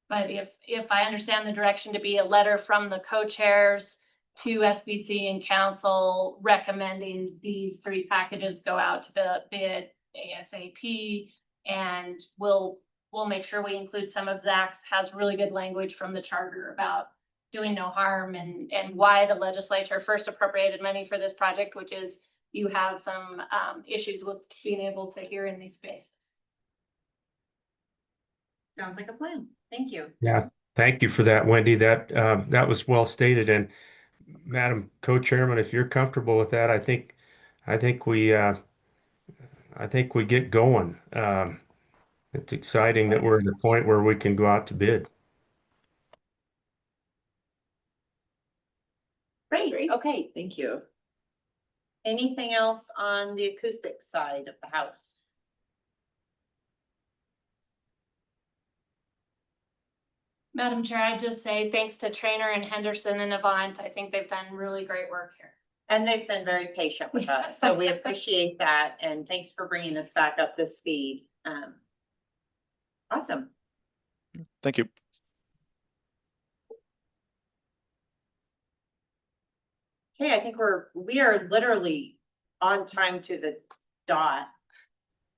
S6: But if I understand the direction to be a letter from the co-chairs to SBC and council recommending these three packages go out to bid ASAP, and we'll make sure we include some of Zach's has really good language from the charter about doing no harm and why the legislature first appropriated money for this project, which is you have some issues with being able to hear in these spaces.
S2: Sounds like a plan. Thank you.
S3: Yeah, thank you for that, Wendy. That was well stated. And Madam Co-Chairman, if you're comfortable with that, I think we get going. It's exciting that we're at the point where we can go out to bid.
S2: Great. Okay, thank you. Anything else on the acoustic side of the house?
S6: Madam Chair, I'd just say thanks to Trainer and Henderson and Avant. I think they've done really great work here.
S2: And they've been very patient with us, so we appreciate that. And thanks for bringing us back up to speed. Awesome.
S5: Thank you.
S2: Okay, I think we are literally on time to the dot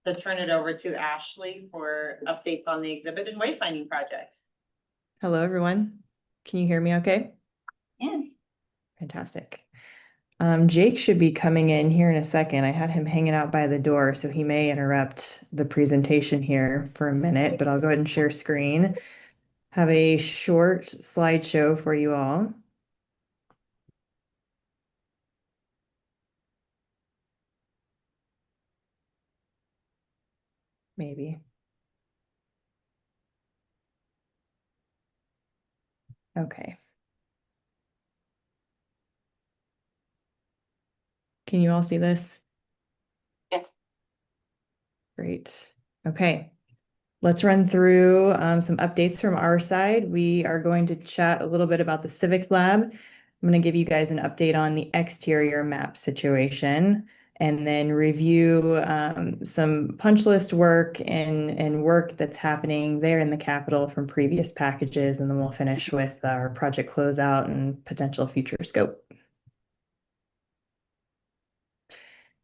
S2: to turn it over to Ashley for updates on the exhibit and wayfinding project.
S9: Hello, everyone. Can you hear me okay?
S2: Yeah.
S9: Fantastic. Jake should be coming in here in a second. I had him hanging out by the door, so he may interrupt the presentation here for a minute, but I'll go ahead and share screen. Have a short slideshow for you all. Maybe. Okay. Can you all see this?
S8: Yes.
S9: Great. Okay. Let's run through some updates from our side. We are going to chat a little bit about the Civics Lab. I'm going to give you guys an update on the exterior map situation, and then review some punch list work and work that's happening there in the Capitol from previous packages, and then we'll finish with our project closeout and potential future scope.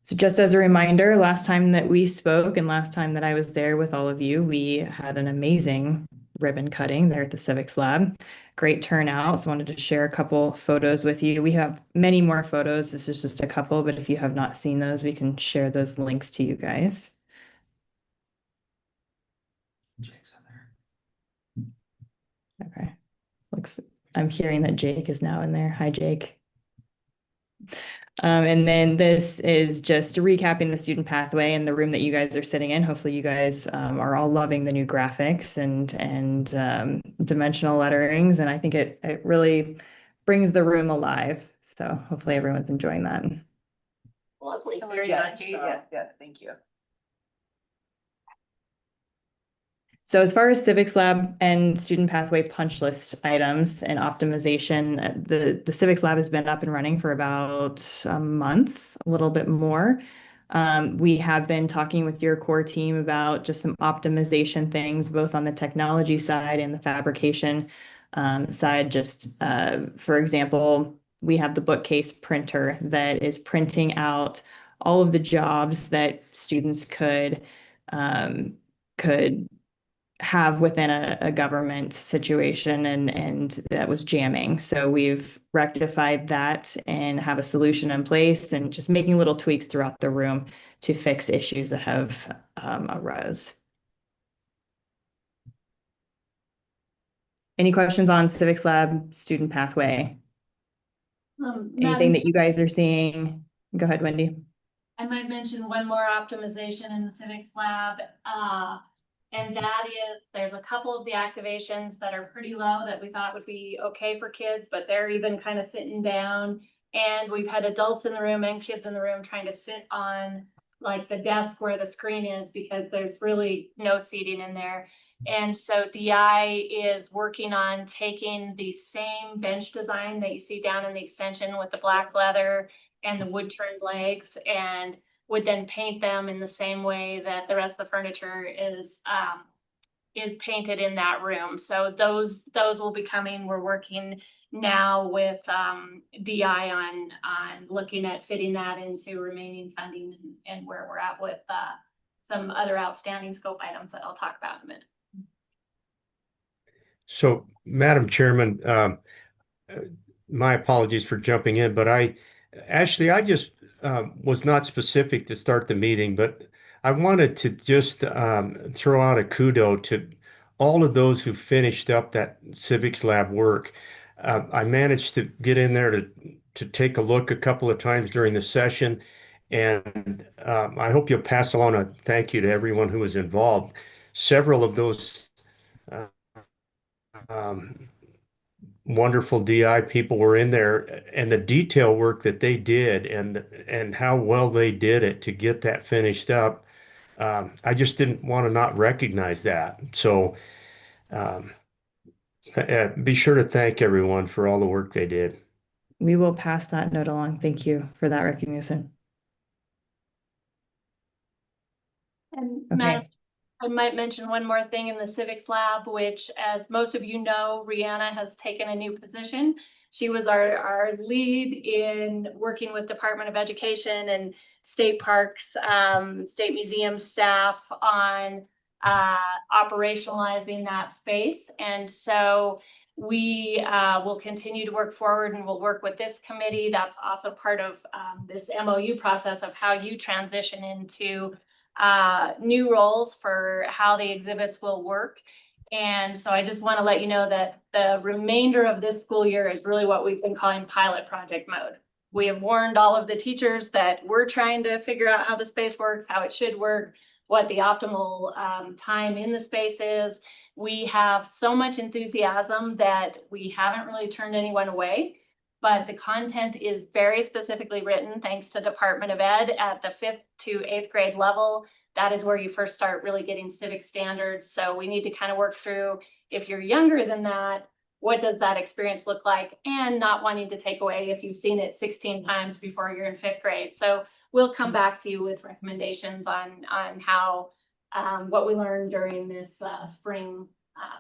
S9: So just as a reminder, last time that we spoke and last time that I was there with all of you, we had an amazing ribbon cutting there at the Civics Lab. Great turnout. So I wanted to share a couple photos with you. We have many more photos. This is just a couple, but if you have not seen those, we can share those links to you guys. Jake's in there. Okay. I'm hearing that Jake is now in there. Hi, Jake. And then this is just recapping the student pathway and the room that you guys are sitting in. Hopefully you guys are all loving the new graphics and dimensional letterings. And I think it really brings the room alive. So hopefully everyone's enjoying that.
S8: Lovely.
S2: Very much.
S1: Yeah, thank you.
S9: So as far as Civics Lab and student pathway punch list items and optimization, the Civics Lab has been up and running for about a month, a little bit more. We have been talking with your core team about just some optimization things, both on the technology side and the fabrication side. Just for example, we have the bookcase printer that is printing out all of the jobs that students could have within a government situation, and that was jamming. So we've rectified that and have a solution in place, and just making little tweaks throughout the room to fix issues that have arose. Any questions on Civics Lab student pathway? Anything that you guys are seeing? Go ahead, Wendy.
S6: I might mention one more optimization in the civics lab. And that is, there's a couple of the activations that are pretty low that we thought would be okay for kids, but they're even kind of sitting down. And we've had adults in the room and kids in the room trying to sit on like the desk where the screen is, because there's really no seating in there. And so DI is working on taking the same bench design that you see down in the extension with the black leather and the wood turned legs, and would then paint them in the same way that the rest of the furniture is painted in that room. So those will be coming. We're working now with DI on looking at fitting that into remaining funding, and where we're at with some other outstanding scope items that I'll talk about in a minute.
S3: So, Madam Chairman, my apologies for jumping in, but I just was not specific to start the meeting, but I wanted to just throw out a kudo to all of those who finished up that civics lab work. I managed to get in there to take a look a couple of times during the session, and I hope you'll pass along a thank you to everyone who was involved. Several of those wonderful DI people were in there, and the detail work that they did, and how well they did it to get that finished up. I just didn't want to not recognize that. So be sure to thank everyone for all the work they did.
S9: We will pass that note along. Thank you for that recognition.
S6: And
S9: Okay.
S6: Matt, I might mention one more thing in the civics lab, which, as most of you know, Rihanna has taken a new position. She was our lead in working with Department of Education and state parks, state museum staff on operationalizing that space. And so we will continue to work forward, and we'll work with this committee. That's also part of this MOU process of how you transition into new roles for how the exhibits will work. And so I just want to let you know that the remainder of this school year is really what we've been calling pilot project mode. We have warned all of the teachers that we're trying to figure out how the space works, how it should work, what the optimal time in the space is. We have so much enthusiasm that we haven't really turned anyone away, but the content is very specifically written thanks to Department of Ed at the 5th to 8th grade level. That is where you first start really getting civic standards. So we need to kind of work through, if you're younger than that, what does that experience look like? And not wanting to take away if you've seen it 16 times before you're in 5th grade. So we'll come back to you with recommendations on how, what we learned during this spring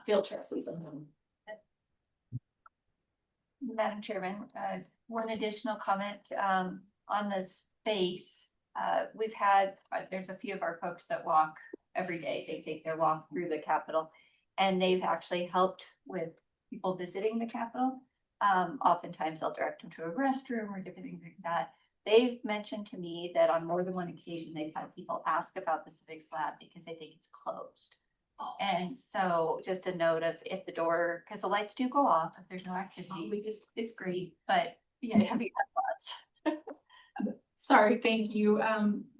S6: field trip season.
S10: Madam Chairman, one additional comment on the space. We've had, there's a few of our folks that walk every day. They take their walk through the Capitol, and they've actually helped with people visiting the Capitol. Oftentimes they'll direct them to a restroom or different things like that. They've mentioned to me that on more than one occasion, they've had people ask about the civics lab because they think it's closed. And so just a note of, if the door, because the lights do go off if there's no activity, which is, it's great, but yeah, have you had thoughts?
S6: Sorry, thank you,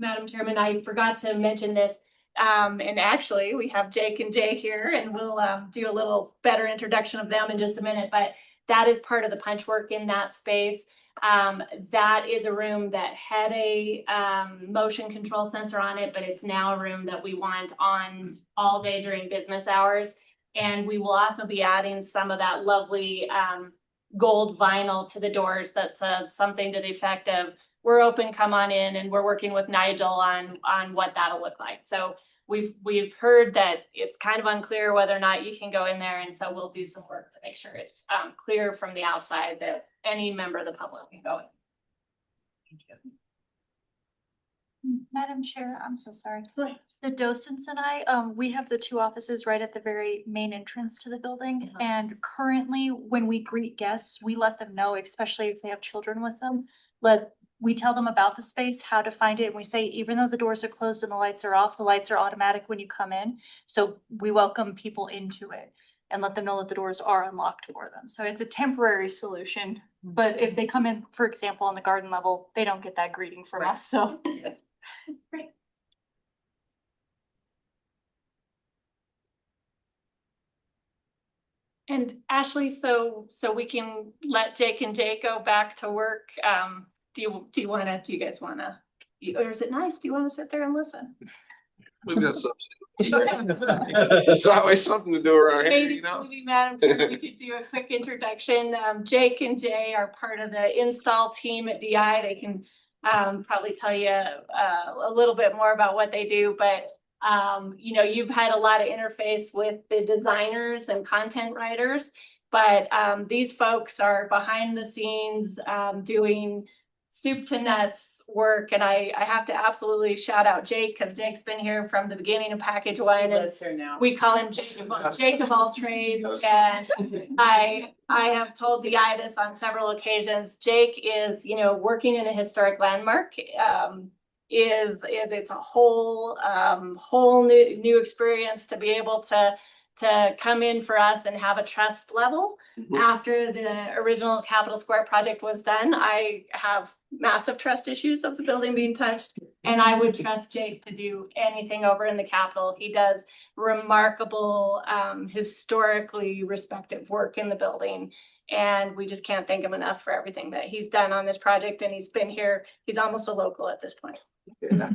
S6: Madam Chairman. I forgot to mention this. And actually we have Jake and Jay here, and we'll do a little better introduction of them in just a minute, but that is part of the punch work in that space. That is a room that had a motion control sensor on it, but it's now a room that we want on all day during business hours. And we will also be adding some of that lovely gold vinyl to the doors that says something to the effect of, we're open, come on in, and we're working with Nigel on what that'll look like. So we've heard that it's kind of unclear whether or not you can go in there, and so we'll do some work to make sure it's clear from the outside that any member of the public can go in. Thank you.
S11: Madam Chair, I'm so sorry.
S2: Go ahead.
S11: The docents and I, we have the two offices right at the very main entrance to the building.
S2: Uh-huh.
S11: And currently, when we greet guests, we let them know, especially if they have children with them. We tell them about the space, how to find it, and we say, even though the doors are closed and the lights are off, the lights are automatic when you come in. So we welcome people into it and let them know that the doors are unlocked for them. So it's a temporary solution. But if they come in, for example, on the garden level, they don't get that greeting from us, so.
S2: Great.
S6: And Ashley, so we can let Jake and Jay go back to work. Do you guys wanna, or is it nice? Do you wanna sit there and listen?
S12: We've got something to do. There's always something to do around here,
S6: Maybe,
S12: you know?
S6: maybe Madam Chair, we could do a quick introduction. Jake and Jay are part of the install team at DI. They can probably tell you a little bit more about what they do, but you know, you've had a lot of interface with the designers and content writers, but these folks are behind the scenes doing soup to nuts work. And I have to absolutely shout out Jake, because Jake's been here from the beginning of package one.
S2: He
S6: And
S2: lives here now.
S6: we call him Jake of all trades. And I have told DI this on several occasions. Jake is, you know, working in a historic landmark. It's a whole new experience to be able to come in for us and have a trust level. After the original Capitol Square project was done, I have massive trust issues of the building being touched, and I would trust Jake to do anything over in the Capitol. He does remarkable, historically respected work in the building. And we just can't thank him enough for everything that he's done on this project, and he's been here. He's almost a local at this point.
S12: Yeah,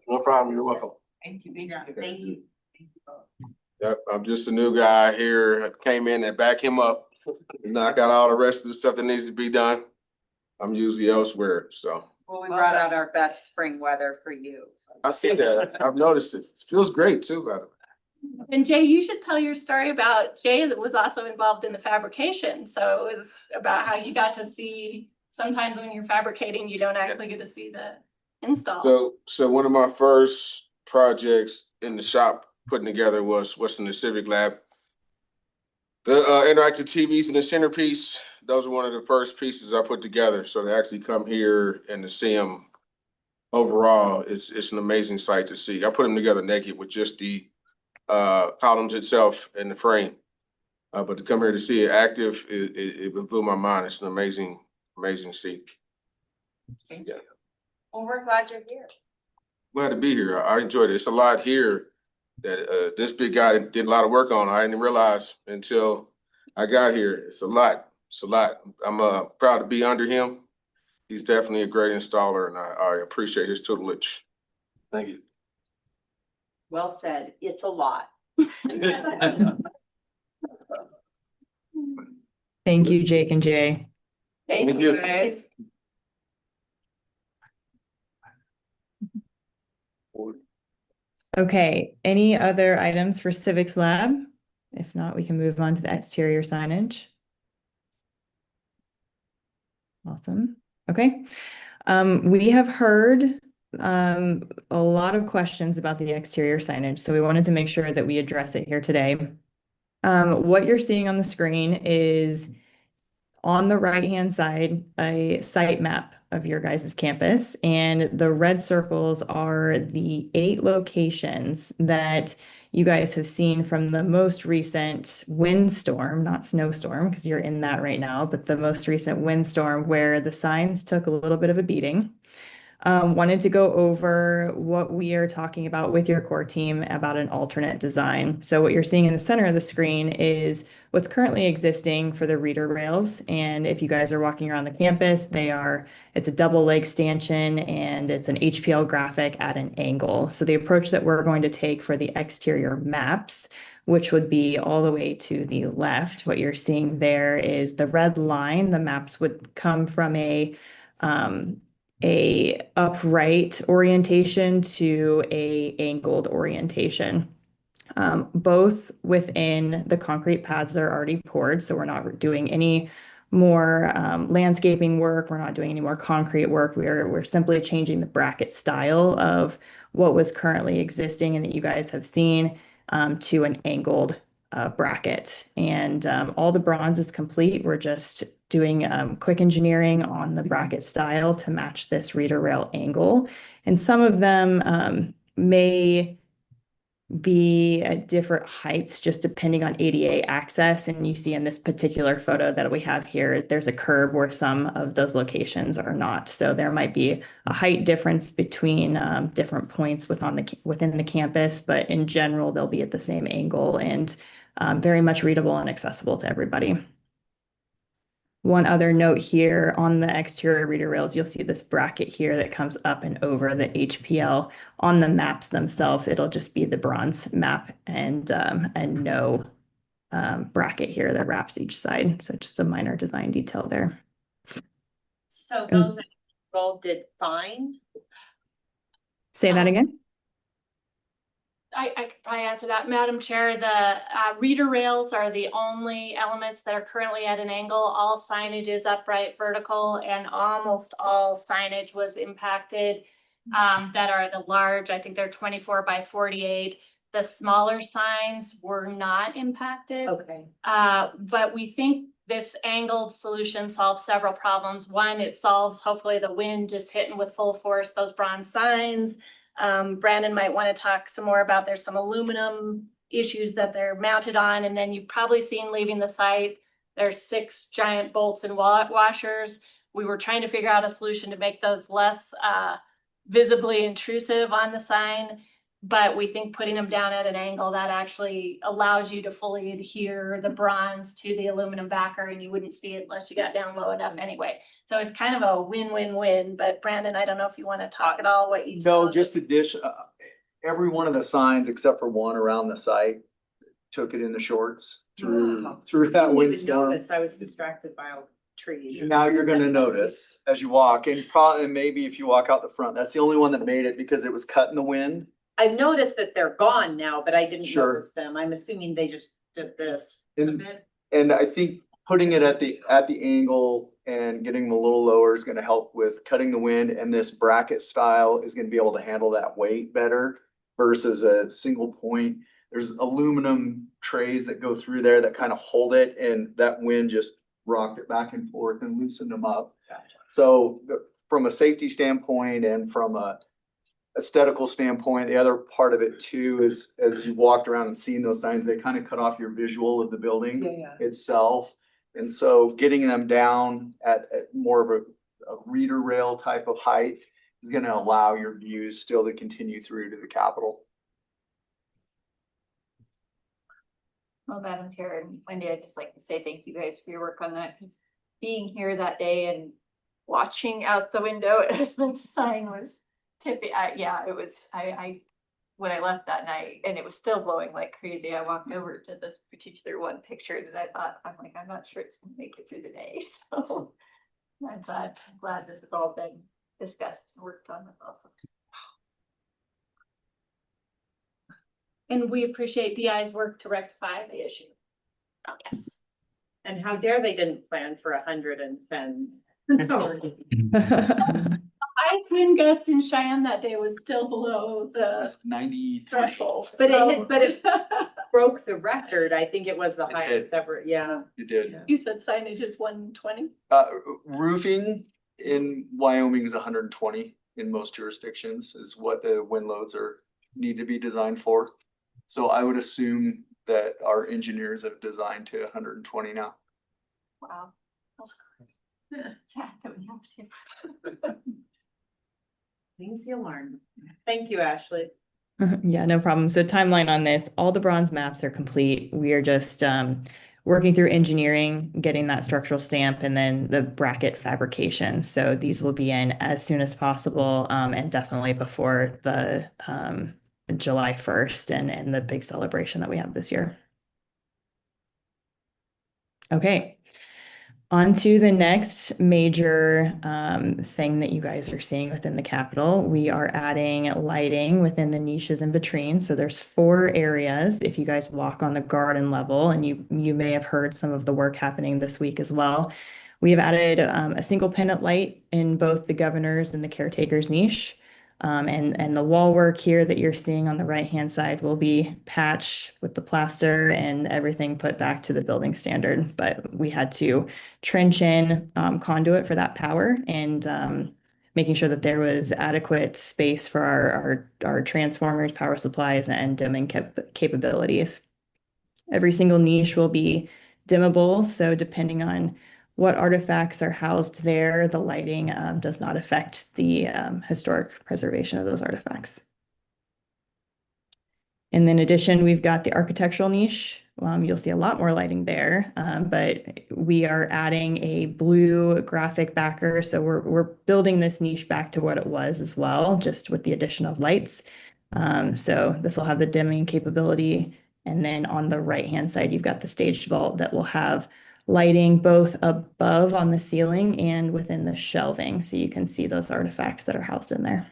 S12: no problem. You're welcome.
S2: Thank you. Thank you.
S12: Yep, I'm just a new guy here. I came in and back him up. Knock out all the rest of the stuff that needs to be done. I'm usually elsewhere, so.
S2: Well, we brought out our best spring weather for you.
S12: I see that. I've noticed it. It feels great too, by the way.
S6: And Jay, you should tell your story about Jay that was also involved in the fabrication. So it was about how you got to see, sometimes when you're fabricating, you don't actually get to see the install.
S12: So one of my first projects in the shop putting together was what's in the Civic Lab. The interactive TVs in the centerpiece, those are one of the first pieces I put together. So to actually come here and to see them overall, it's an amazing sight to see. I put them together naked with just the columns itself and the frame. But to come here to see it active, it blew my mind. It's an amazing seat.
S2: Thank you. Well, we're glad you're here.
S12: Glad to be here. I enjoyed it. It's a lot here that this big guy did a lot of work on. I didn't realize until I got here. It's a lot. I'm proud to be under him. He's definitely a great installer, and I appreciate his tutelage. Thank you.
S2: Well said. It's a lot.
S9: Thank you, Jake and Jay.
S2: Thank you, guys.
S9: Okay, any other items for Civics Lab? If not, we can move on to the exterior signage. Awesome. Okay. We have heard a lot of questions about the exterior signage, so we wanted to make sure that we address it here today. What you're seeing on the screen is, on the right-hand side, a site map of your guys' campus, and the red circles are the 8 locations that you guys have seen from the most recent windstorm, not snowstorm, because you're in that right now, but the most recent windstorm where the signs took a little bit of a beating. Wanted to go over what we are talking about with your core team about an alternate design. So what you're seeing in the center of the screen is what's currently existing for the reader rails. And if you guys are walking around the campus, it's a double leg stanchion and it's an HPL graphic at an angle. So the approach that we're going to take for the exterior maps, which would be all the way to the left, what you're seeing there is the red line. The maps would come from a upright orientation to a angled orientation, both within the concrete pads that are already poured. So we're not doing any more landscaping work. We're not doing any more concrete work. We're simply changing the bracket style of what was currently existing and that you guys have seen to an angled bracket. And all the bronze is complete. We're just doing quick engineering on the bracket style to match this reader rail angle. And some of them may be at different heights just depending on ADA access. And you see in this particular photo that we have here, there's a curb where some of those locations are not. So there might be a height difference between different points within the campus, but in general, they'll be at the same angle and very much readable and accessible to everybody. One other note here on the exterior reader rails, you'll see this bracket here that comes up and over the HPL. On the maps themselves, it'll just be the bronze map and no bracket here that wraps each side. So just a minor design detail there.
S2: So those all did fine.
S9: Say that again?
S6: I could probably answer that, Madam Chair. The reader rails are the only elements that are currently at an angle. All signage is upright, vertical, and almost all signage was impacted that are the large. I think they're 24 by 48. The smaller signs were not impacted.
S2: Okay.
S6: But we think this angled solution solves several problems. One, it solves hopefully the wind just hitting with full force those bronze signs. Brandon might want to talk some more about, there's some aluminum issues that they're mounted on, and then you've probably seen leaving the site, there's 6 giant bolts and washers. We were trying to figure out a solution to make those less visibly intrusive on the sign, but we think putting them down at an angle that actually allows you to fully adhere the bronze to the aluminum backer, and you wouldn't see it unless you got down low enough anyway. So it's kind of a win-win-win, but Brandon, I don't know if you want to talk at all what you
S4: No,
S6: saw.
S4: just every one of the signs except for one around the site took it in the shorts through that windstorm.
S2: I was distracted by trees.
S4: Now you're gonna notice as you walk, and probably maybe if you walk out the front, that's the only one that made it because it was cut in the wind.
S2: I've noticed that they're gone now, but I didn't
S4: Sure.
S2: notice them. I'm assuming they just did this.
S4: And I think putting it at the angle and getting them a little lower is gonna help with cutting the wind, and this bracket style is gonna be able to handle that weight better versus a single point. There's aluminum trays that go through there that kind of hold it, and that wind just rocked it back and forth and loosened them up.
S2: Gotcha.
S4: So from a safety standpoint and from a aesthetical standpoint, the other part of it too is as you walked around and seen those signs, they kind of cut off your visual of the building itself. And so getting them down at more of a reader rail type of height is going to allow your views still to continue through to the Capitol.
S10: Well, Madam Chair and Wendy, I'd just like to say thank you guys for your work on that, because being here that day and watching out the window as the sign was tipping, it was, when I left that night and it was still blowing like crazy, I walked over to this particular one picture and I thought, I'm not sure it's gonna make it through the day, so I'm glad this has all been discussed and worked on. That's awesome.
S6: And we appreciate DI's work to rectify the issue.
S8: Oh, yes.
S2: And how dare they didn't plan for 110.
S6: Highest wind gust in Cheyenne that day was still below the
S4: 90
S6: threshold.
S2: But it broke the record. I think it was the
S4: It
S2: highest
S4: did.
S2: ever. Yeah.
S4: You did.
S6: You said signage is 120?
S4: Roofing in Wyoming is 120 in most jurisdictions is what the wind loads need to be designed for. So I would assume that our engineers have designed to 120 now.
S10: Wow. Sad that we have to.
S2: Things you'll learn. Thank you, Ashley.
S9: Yeah, no problem. So timeline on this, all the bronze maps are complete. We are just working through engineering, getting that structural stamp, and then the bracket fabrication. So these will be in as soon as possible, and definitely before the July 1st and the big celebration that we have this year. Okay. On to the next major thing that you guys are seeing within the Capitol. We are adding lighting within the niches in between. So there's 4 areas. If you guys walk on the garden level, and you may have heard some of the work happening this week as well. We have added a single pendant light in both the governor's and the caretaker's niche. And the wall work here that you're seeing on the right-hand side will be patched with the plaster and everything put back to the building standard. But we had to trench in conduit for that power and making sure that there was adequate space for our transformers, power supplies, and dimming capabilities. Every single niche will be dimmable, so depending on what artifacts are housed there, the lighting does not affect the historic preservation of those artifacts. And in addition, we've got the architectural niche. You'll see a lot more lighting there, but we are adding a blue graphic backer. So we're building this niche back to what it was as well, just with the addition of lights. So this will have the dimming capability. And then on the right-hand side, you've got the staged vault that will have lighting both above on the ceiling and within the shelving. So you can see those artifacts that are housed in there.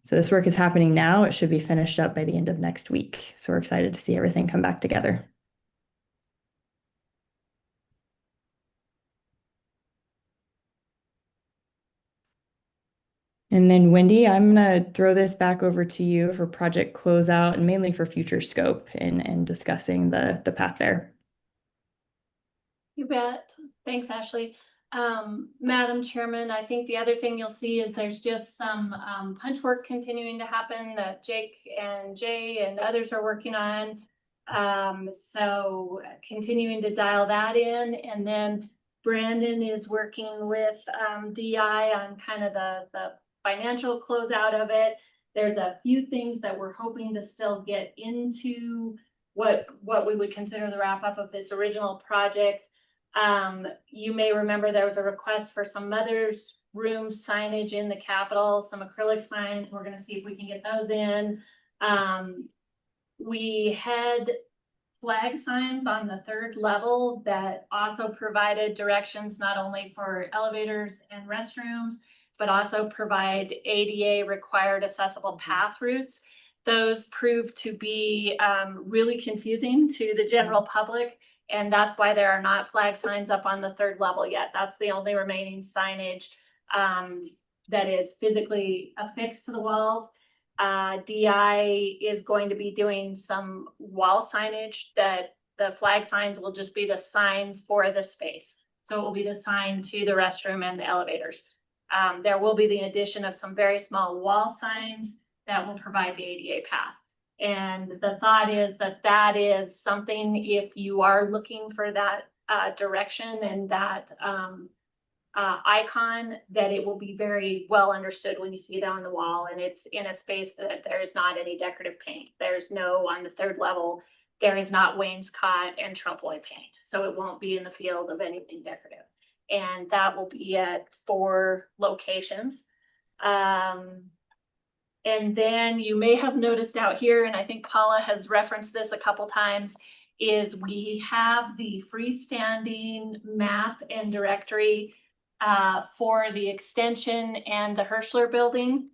S9: So this work is happening now. It should be finished up by the end of next week. So we're excited to see everything come back together. And then Wendy, I'm gonna throw this back over to you for project closeout and mainly for future scope and discussing the path there.
S6: You bet. Thanks, Ashley. Madam Chairman, I think the other thing you'll see is there's just some punch work continuing to happen that Jake and Jay and others are working on. So continuing to dial that in, and then Brandon is working with DI on kind of the financial closeout of it. There's a few things that we're hoping to still get into what we would consider the wrap up of this original project. You may remember there was a request for some mother's room signage in the Capitol, some acrylic signs. We're going to see if we can get those in. We had flag signs on the 3rd level that also provided directions not only for elevators and restrooms, but also provide ADA required accessible path routes. Those proved to be really confusing to the general public. And that's why there are not flag signs up on the 3rd level yet. That's the only remaining signage that is physically affixed to the walls. DI is going to be doing some wall signage that the flag signs will just be the sign for the space. So it will be the sign to the restroom and the elevators. There will be the addition of some very small wall signs that will provide the ADA path. And the thought is that that is something, if you are looking for that direction and that icon, that it will be very well understood when you see it on the wall, and it's in a space that there is not any decorative paint. There's no, on the 3rd level, there is not wainscot and trompe-l'oeil paint. So it won't be in the field of anything decorative. And that will be at 4 locations. And then you may have noticed out here, and I think Paula has referenced this a couple times, is we have the freestanding map and directory for the extension and the Hirschler building.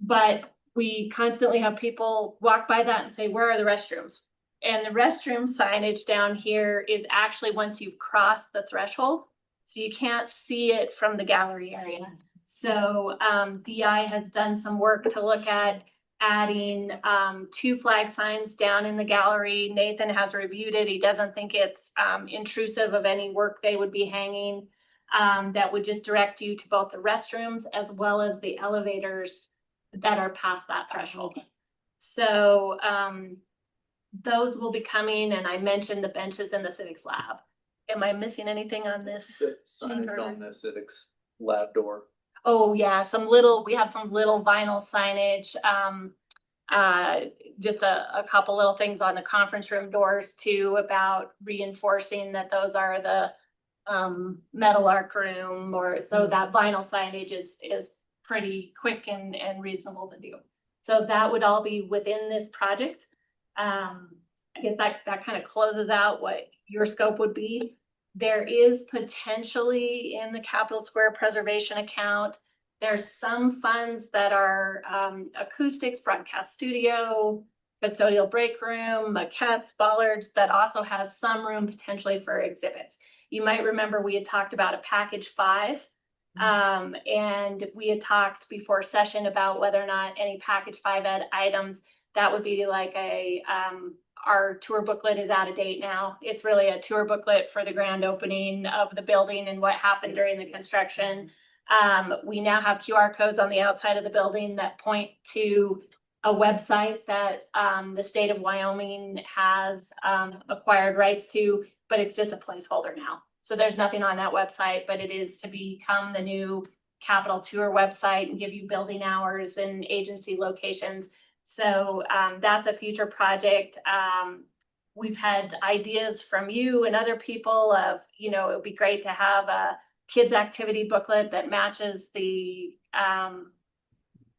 S6: But we constantly have people walk by that and say, where are the restrooms? And the restroom signage down here is actually once you've crossed the threshold. So you can't see it from the gallery area. So DI has done some work to look at adding 2 flag signs down in the gallery. Nathan has reviewed it. He doesn't think it's intrusive of any work they would be hanging. That would just direct you to both the restrooms as well as the elevators that are past that threshold. So those will be coming, and I mentioned the benches in the civics lab. Am I missing anything on this?
S4: Signage on the civics lab door.
S6: Oh yeah, we have some little vinyl signage. Just a couple little things on the conference room doors too, about reinforcing that those are the metal arc room, or so that vinyl signage is pretty quick and reasonable to do. So that would all be within this project. I guess that kind of closes out what your scope would be. There is potentially in the Capitol Square preservation account, there's some funds that are acoustics, broadcast studio, custodial break room, maquettes, bollards, that also has some room potentially for exhibits. You might remember we had talked about a package 5. And we had talked before session about whether or not any package 5 ed items, that would be like our tour booklet is out of date now. It's really a tour booklet for the grand opening of the building and what happened during the construction. We now have QR codes on the outside of the building that point to a website that the state of Wyoming has acquired rights to, but it's just a placeholder now. So there's nothing on that website, but it is to become the new Capitol Tour website and give you building hours and agency locations. So that's a future project. We've had ideas from you and other people of, you know, it would be great to have a kids activity booklet that matches the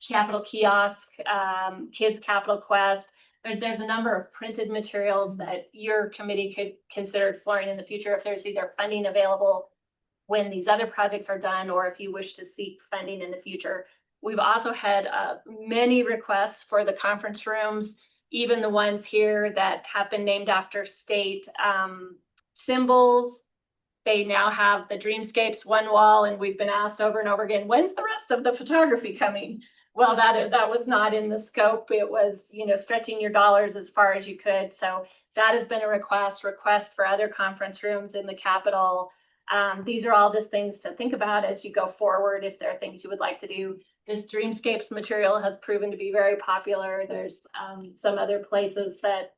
S6: Capitol kiosk, Kids Capitol Quest. There's a number of printed materials that your committee could consider exploring in the future if there's either funding available when these other projects are done, or if you wish to seek funding in the future. We've also had many requests for the conference rooms, even the ones here that have been named after state symbols. They now have the Dreamscapes one wall, and we've been asked over and over again, when's the rest of the photography coming? Well, that was not in the scope. It was, you know, stretching your dollars as far as you could. So that has been a request for other conference rooms in the Capitol. These are all just things to think about as you go forward, if there are things you would like to do. This Dreamscapes material has proven to be very popular. There's some other places that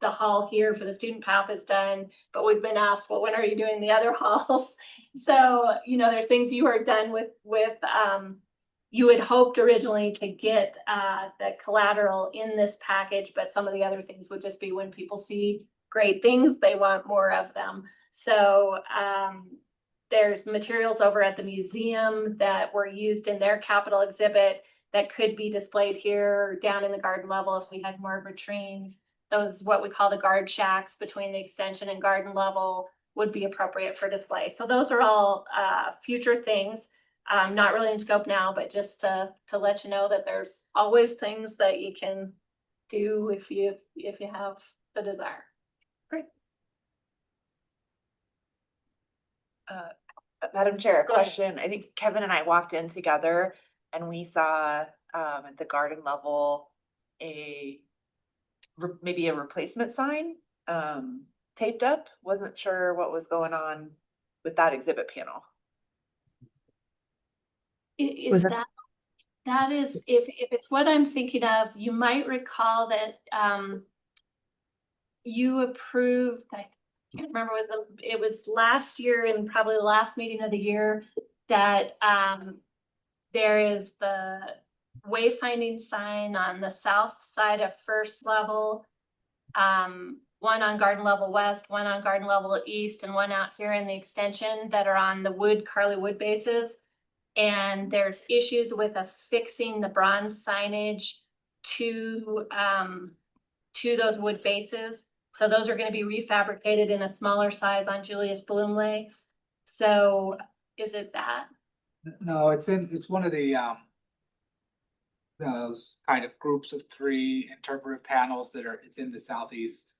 S6: the hall here for the student path is done, but we've been asked, well, when are you doing the other halls? So, you know, there's things you are done with you had hoped originally to get the collateral in this package, but some of the other things would just be when people see great things, they want more of them. So there's materials over at the museum that were used in their Capitol exhibit that could be displayed here down in the garden level if we had more vitrines. Those, what we call the guard shacks between the extension and garden level, would be appropriate for display. So those are all future things. Not really in scope now, but just to let you know that there's always things that you can do if you have the desire. Great.
S1: Madam Chair, a
S6: Go ahead.
S1: question. I think Kevin and I walked in together and we saw at the garden level maybe a replacement sign taped up. Wasn't sure what was going on with that exhibit panel.
S6: Is that is, if it's what I'm thinking of, you might recall that you approved, I can't remember what it was last year and probably the last meeting of the year, that there is the wayfinding sign on the south side of first level, one on garden level west, one on garden level east, and one out here in the extension that are on the Carly wood bases. And there's issues with affixing the bronze signage to those wood bases. So those are going to be refabricated in a smaller size on Julius Bloom Lakes. So is it that?
S13: No, it's one of the those kind of groups of 3 interpretive panels it's in the southeast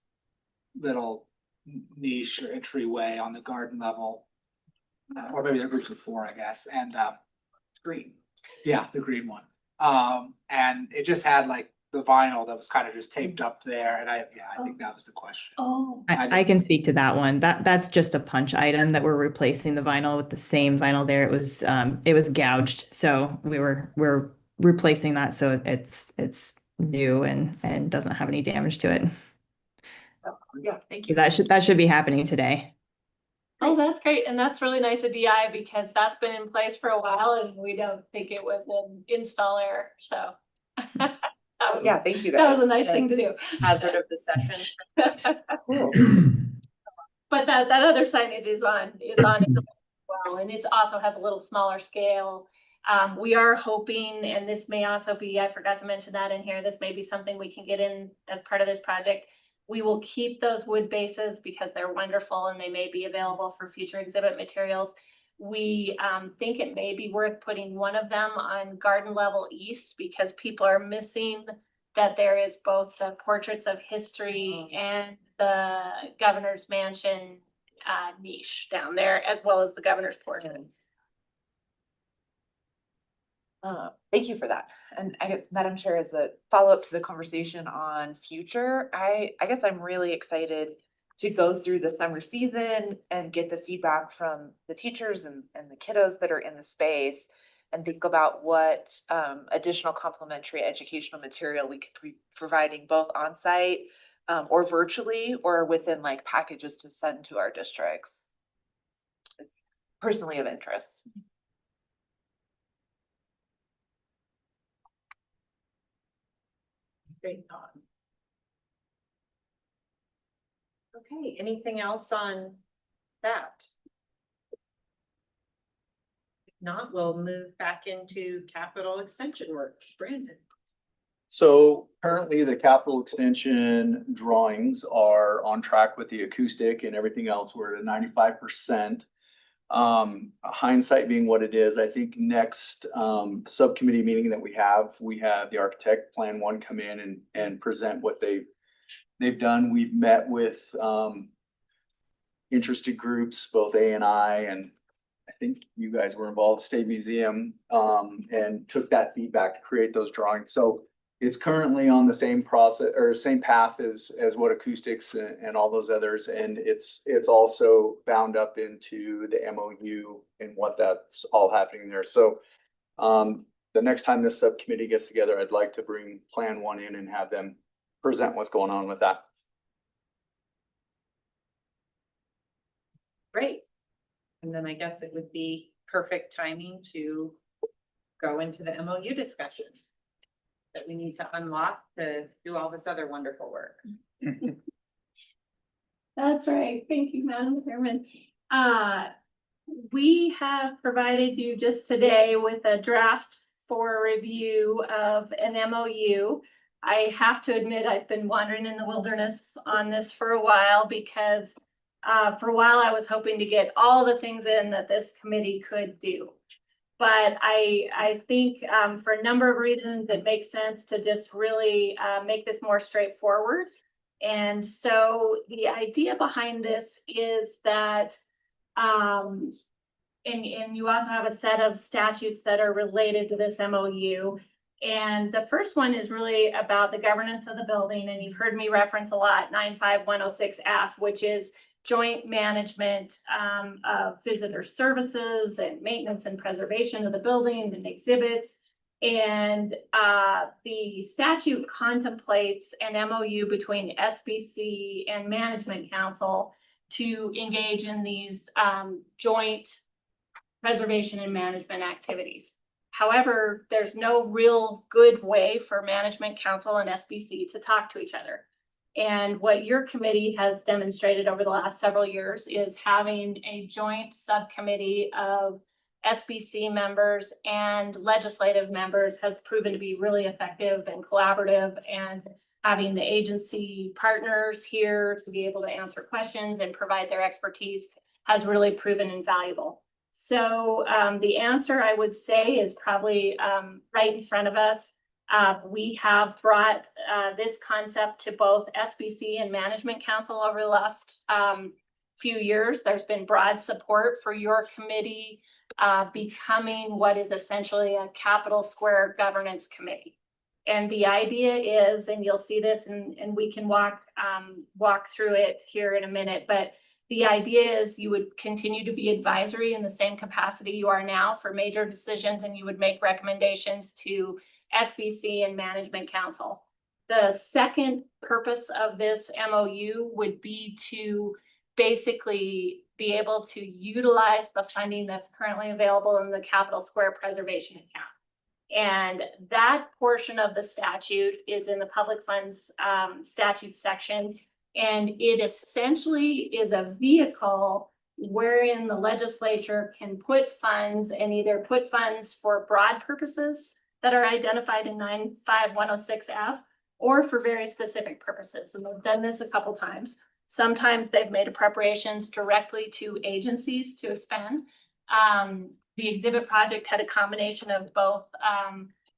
S13: little niche or entryway on the garden level. Or maybe they're groups of 4, I guess, and
S1: Green.
S13: yeah, the green one. And it just had like the vinyl that was kind of just taped up there, and I think that was the question.
S6: Oh,
S9: I can speak to that one. That's just a punch item that we're replacing the vinyl with the same vinyl there. It was gouged, so we're replacing that so it's new and doesn't have any damage to it.
S1: Oh, yeah, thank you.
S9: That should be happening today.
S6: oh, that's great. And that's really nice of DI because that's been in place for a while and we don't think it was an install error. So
S1: Oh, yeah, thank you guys.
S6: that was a nice thing to do.
S2: Hazard of the session.
S6: But that other signage is on its own as well, and it also has a little smaller scale. We are hoping, and this may also be, I forgot to mention that in here, this may be something we can get in as part of this project. We will keep those wood bases because they're wonderful and they may be available for future exhibit materials. We think it may be worth putting one of them on garden level east because people are missing that there is both the portraits of history and the governor's mansion niche down there, as well as the governor's portraits.
S1: Thank you for that. And I guess, Madam Chair, as a follow-up to the conversation on future, I guess I'm really excited to go through the summer season and get the feedback from the teachers and the kiddos that are in the space and think about what additional complementary educational material we could be providing both on-site or virtually or within like packages to send to our districts. Personally of interest.
S2: Great thought. Okay, anything else on that? If not, we'll move back into capital extension work. Brandon.
S4: So currently the capital extension drawings are on track with the acoustic and everything else. We're at 95%. Hindsight being what it is, I think next subcommittee meeting that we have the architect plan one come in and present what they've done. We've met with interested groups, both A&I and I think you guys were involved, State Museum, and took that feedback to create those drawings. So it's currently on the same process or same path as what acoustics and all those others. And it's also bound up into the MOU and what that's all happening there. So the next time this subcommittee gets together, I'd like to bring Plan One in and have them present what's going on with that.
S2: Great. And then I guess it would be perfect timing to go into the MOU discussions that we need to unlock to do all this other wonderful work.
S6: That's right. Thank you, Madam Chairman. We have provided you just today with a draft for review of an MOU. I have to admit, I've been wandering in the wilderness on this for a while because for a while I was hoping to get all the things in that this committee could do. But I think for a number of reasons, it makes sense to just really make this more straightforward. And so the idea behind this is that, and you also have a set of statutes that are related to this MOU. And the first one is really about the governance of the building. And you've heard me reference a lot 95106F, which is joint management of visitor services and maintenance and preservation of the buildings and exhibits. And the statute contemplates an MOU between SBC and Management Council to engage in these joint preservation and management activities. However, there's no real good way for Management Council and SBC to talk to each other. And what your committee has demonstrated over the last several years is having a joint subcommittee of SBC members and legislative members has proven to be really effective and collaborative, and having the agency partners here to be able to answer questions and provide their expertise has really proven invaluable. So the answer I would say is probably right in front of us. We have brought this concept to both SBC and Management Council over the last few years. There's been broad support for your committee becoming what is essentially a Capitol Square Governance Committee. And the idea is, and you'll see this and we can walk through it here in a minute, but the idea is you would continue to be advisory in the same capacity you are now for major decisions, and you would make recommendations to SBC and Management Council. The second purpose of this MOU would be to basically be able to utilize the funding that's currently available in the Capitol Square Preservation Account. And that portion of the statute is in the public funds statute section. And it essentially is a vehicle wherein the legislature can put funds and either put funds for broad purposes that are identified in 95106F, or for very specific purposes. And they've done this a couple times. Sometimes they've made appropriations directly to agencies to expend. The exhibit project had a combination of both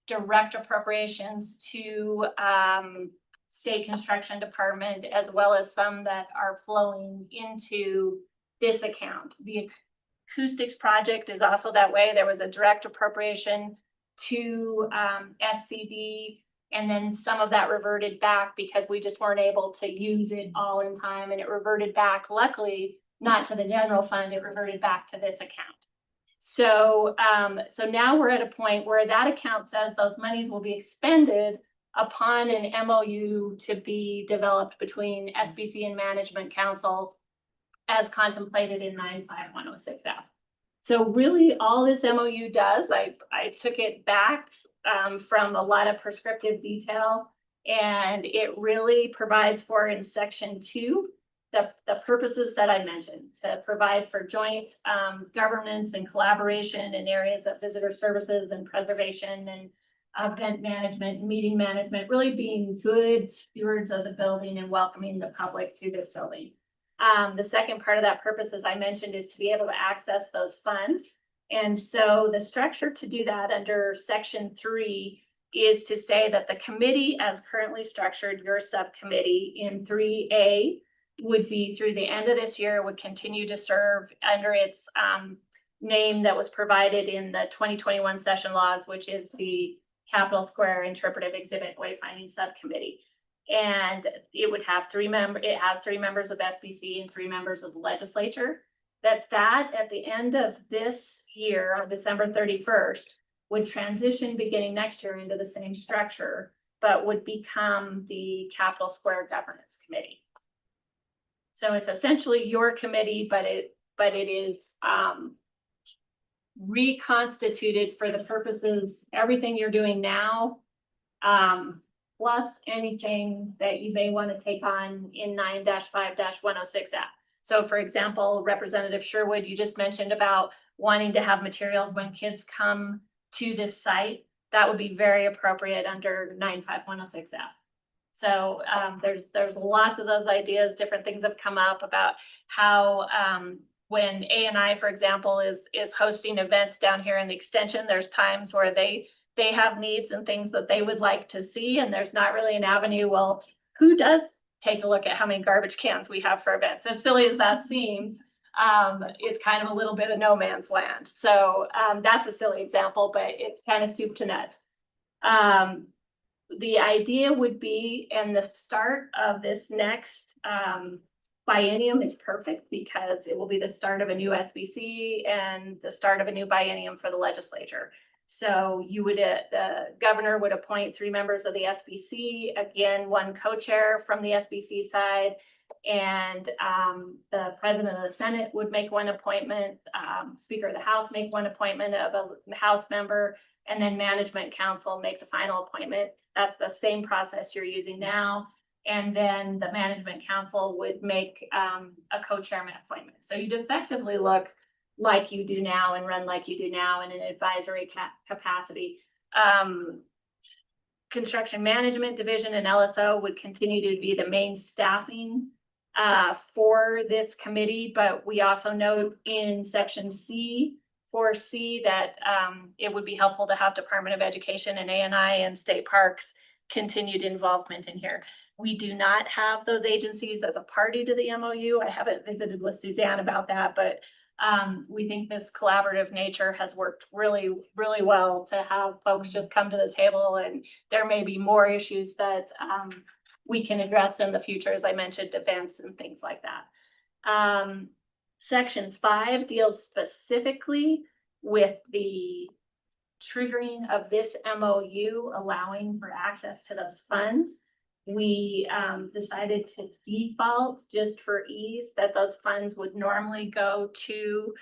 S6: direct appropriations to state construction department, as well as some that are flowing into this account. The acoustics project is also that way. There was a direct appropriation to SCD, and then some of that reverted back because we just weren't able to use it all in time, and it reverted back, luckily, not to the general fund, it reverted back to this account. So now we're at a point where that account says those monies will be expended upon an MOU to be developed between SBC and Management Council as contemplated in 95106F. So really all this MOU does, I took it back from a lot of prescriptive detail, and it really provides for, in section 2, the purposes that I mentioned, to provide for joint governance and collaboration in areas of visitor services and preservation and event management, meeting management, really being good stewards of the building and welcoming the public to this building. The second part of that purpose, as I mentioned, is to be able to access those funds. And so the structure to do that under section 3 is to say that the committee, as currently structured, your subcommittee in 3A, would be through the end of this year, would continue to serve under its name that was provided in the 2021 session laws, which is the Capitol Square Interpretive Exhibit Wayfinding Subcommittee. And it would have it has 3 members of SBC and 3 members of the legislature. That at the end of this year, on December 31st, would transition beginning next year into the same structure, but would become the Capitol Square Governance Committee. So it's essentially your committee, but it is reconstituted for the purposes, everything you're doing now, plus anything that you may want to take on in 9-5-106F. So for example, Representative Sherwood, you just mentioned about wanting to have materials when kids come to this site. That would be very appropriate under 9-5-106F. So there's lots of those ideas. Different things have come up about how when A&I, for example, is hosting events down here in the extension, there's times where they have needs and things that they would like to see, and there's not really an avenue. Well, who does take a look at how many garbage cans we have for events? As silly as that seems, it's kind of a little bit of no man's land. So that's a silly example, but it's kind of soup to nuts. The idea would be, and the start of this next biennium is perfect because it will be the start of a new SBC and the start of a new biennium for the legislature. So you would, the governor would appoint 3 members of the SBC, again, 1 co-chair from the SBC side, and the president of the Senate would make 1 appointment, Speaker of the House make 1 appointment of a House member, and then Management Council make the final appointment. That's the same process you're using now. And then the Management Council would make a co-chairman appointment. So you'd effectively look like you do now and run like you do now in an advisory capacity. Construction Management Division and LSO would continue to be the main staffing for this committee, but we also note in section C, 4C, that it would be helpful to have Department of Education and A&I and state parks continued involvement in here. We do not have those agencies as a party to the MOU. I haven't visited with Suzanne about that, but we think this collaborative nature has worked really, really well to have folks just come to the table, and there may be more issues that we can address in the future, as I mentioned, events and things like that. Section 5 deals specifically with the triggering of this MOU, allowing for access to those funds. We decided to default, just for ease, that those funds would normally go to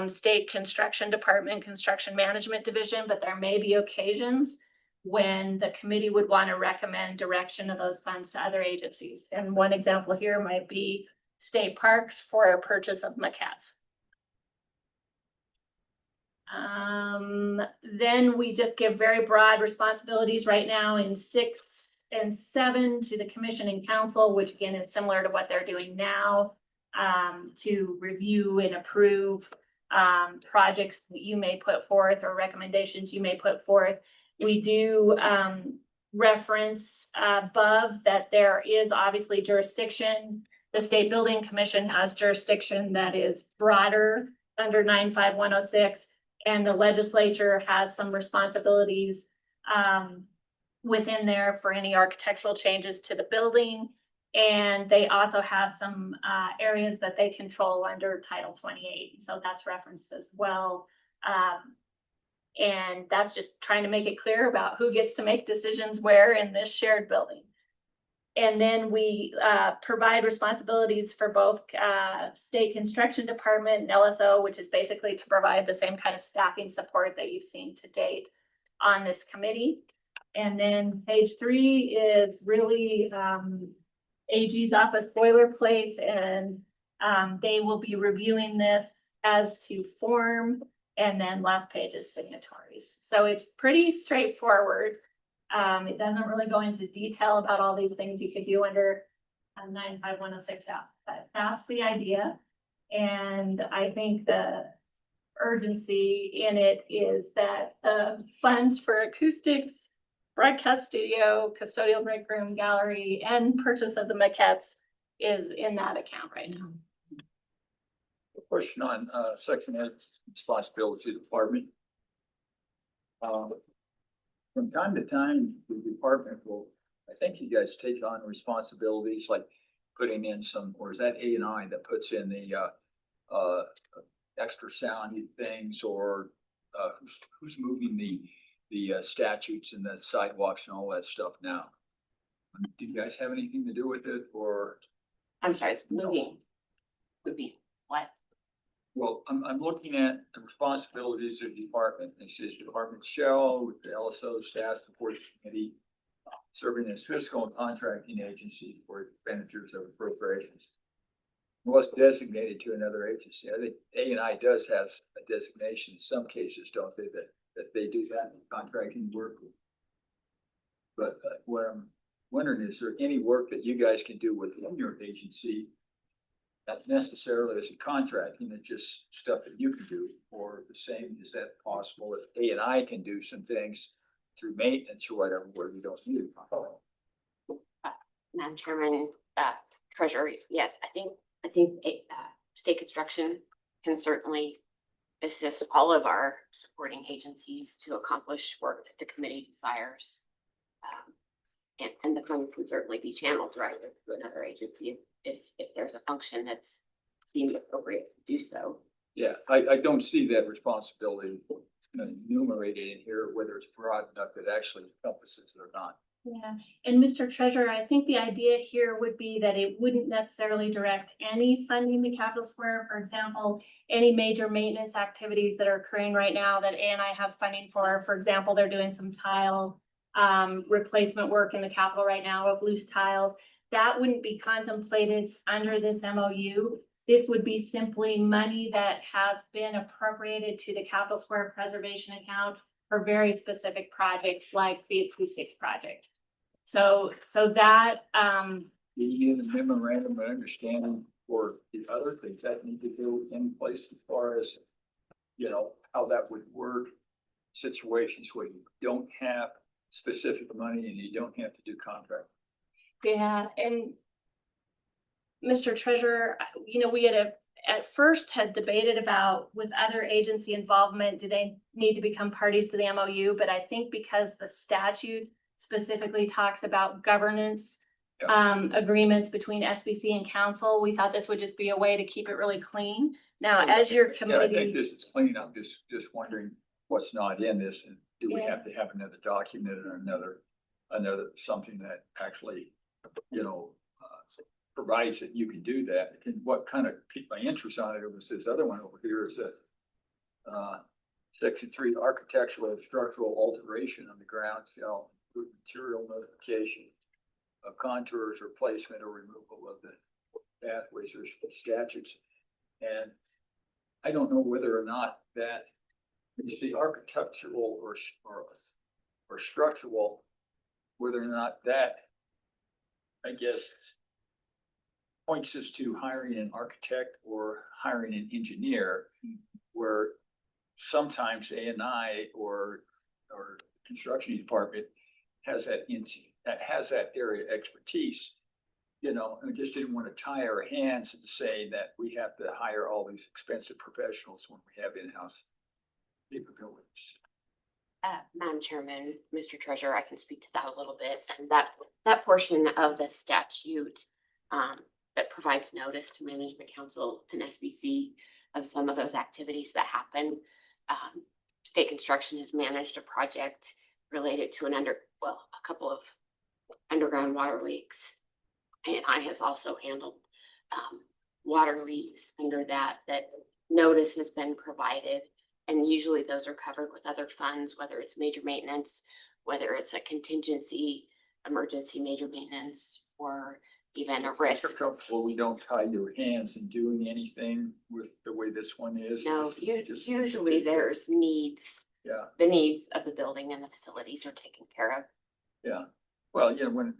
S6: State Construction Department, Construction Management Division, but there may be occasions when the committee would want to recommend direction of those funds to other agencies. And one example here might be State Parks for a purchase of maquettes. Then we just give very broad responsibilities right now in 6 and 7 to the commission and council, which again is similar to what they're doing now, to review and approve projects that you may put forth or recommendations you may put forth. We do reference above that there is obviously jurisdiction. The State Building Commission has jurisdiction that is broader under 95106, and the legislature has some responsibilities within there for any architectural changes to the building. And they also have some areas that they control under Title 28. So that's referenced as well. And that's just trying to make it clear about who gets to make decisions where in this shared building. And then we provide responsibilities for both state construction department and LSO, which is basically to provide the same kind of staffing support that you've seen to date on this committee. And then page 3 is really AG's office boilerplate, and they will be reviewing this as to form. And then last page is signatories. So it's pretty straightforward. It doesn't really go into detail about all these things you could do under 95106F, but that's the idea. And I think the urgency in it is that funds for acoustics, broadcast studio, custodial break room, gallery, and purchase of the maquettes is in that account right now.
S7: A question on section F, responsibility department. From time to time, the department will, I think you guys take on responsibilities like putting in some, or is that A&I that puts in the extra sound things, or who's moving the statutes and the sidewalks and all that stuff now? Do you guys have anything to do with it, or?
S8: I'm sorry, moving what?
S7: Well, I'm looking at the responsibilities of the department. It says department shall, with the LSO staff support committee, serving as fiscal and contracting agency for expenditures of appropriations. Was designated to another agency. I think A&I does have a designation in some cases, don't they, that they do that contracting work. But what I'm wondering, is there any work that you guys can do within your agency not necessarily as a contracting, it's just stuff that you can do, or the same, is that possible if A&I can do some things through maintenance or whatever where you don't need it?
S8: Madam Chairman, Treasurer, yes, I think state construction can certainly assist all of our supporting agencies to accomplish work that the committee desires. And the funds can certainly be channeled directly to another agency if there's a function that's deemed appropriate to do so.
S7: Yeah, I don't see that responsibility enumerated in here, whether it's broad enough that actually encompasses it or not.
S6: Yeah, and Mr. Treasurer, I think the idea here would be that it wouldn't necessarily direct any funding to Capitol Square. For example, any major maintenance activities that are occurring right now that A&I has funding for example, they're doing some tile replacement work in the Capitol right now of loose tiles. That wouldn't be contemplated under this MOU. This would be simply money that has been appropriated to the Capitol Square preservation account for very specific projects like the acoustics project. So that
S7: You need a memorandum of understanding for the other things that need to go in place as far as, how that would work. Situations where you don't have specific money and you don't have to do contract.
S6: Yeah, and Mr. Treasurer, we at first had debated about with other agency involvement, do they need to become parties to the MOU? But I think because the statute specifically talks about governance agreements between SBC and council, we thought this would just be a way to keep it really clean. Now, as your committee.
S7: I think this is clean. I'm just wondering what's not in this, and do we have to have another document or another something that actually, provides that you can do that. And what kind of piqued my interest on it was this other one over here is that section 3, architectural and structural alteration on the ground shall include material notification of contours or placement or removal of the pathways or statutes. And I don't know whether or not that is the architectural or structural whether or not that, I guess, points us to hiring an architect or hiring an engineer, where sometimes A&I or construction department has that area expertise. You know, and we just didn't want to tie our hands and say that we have to hire all these expensive professionals when we have in-house capabilities.
S8: Madam Chairman, Mr. Treasurer, I can speak to that a little bit. And that portion of the statute that provides notice to Management Council and SBC of some of those activities that happen. State Construction has managed a project related to a couple of underground water leaks. And I has also handled water leaks under that notice has been provided. And usually those are covered with other funds, whether it's major maintenance, whether it's a contingency, emergency major maintenance, or even a risk.
S7: Well, we don't tie your hands in doing anything with the way this one is.
S8: No,
S7: This is just-
S8: usually there's needs.
S7: Yeah,
S8: The needs of the building and the facilities are taken care of.
S7: yeah. Well, you know, when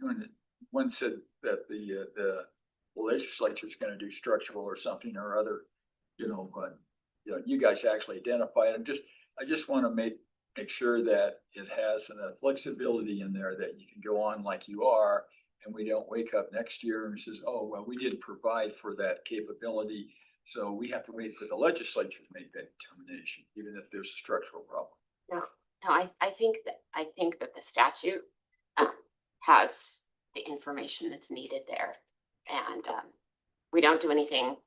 S7: one said that the legislature is gonna do structural or something or other, you know, but you know, you guys actually identified them. I just want to make sure that it has enough flexibility in there that you can go on like you are, and we don't wake up next year and says, oh, well, we didn't provide for that capability, so we have to wait for the legislature to make that determination, even if there's a structural problem.
S8: No, I think that the statute has the information that's needed there. And we don't do anything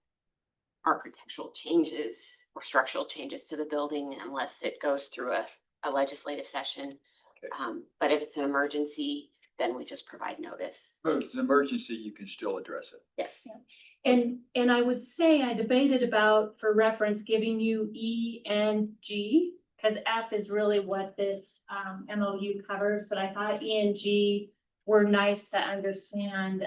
S8: architectural changes or structural changes to the building unless it goes through a legislative session.
S7: Okay.
S8: But if it's an emergency, then we just provide notice.
S7: But if it's an emergency, you can still address it.
S8: Yes.
S6: And I would say I debated about, for reference, giving you E and G, because F is really what this MOU covers, but I thought E and G were nice to understand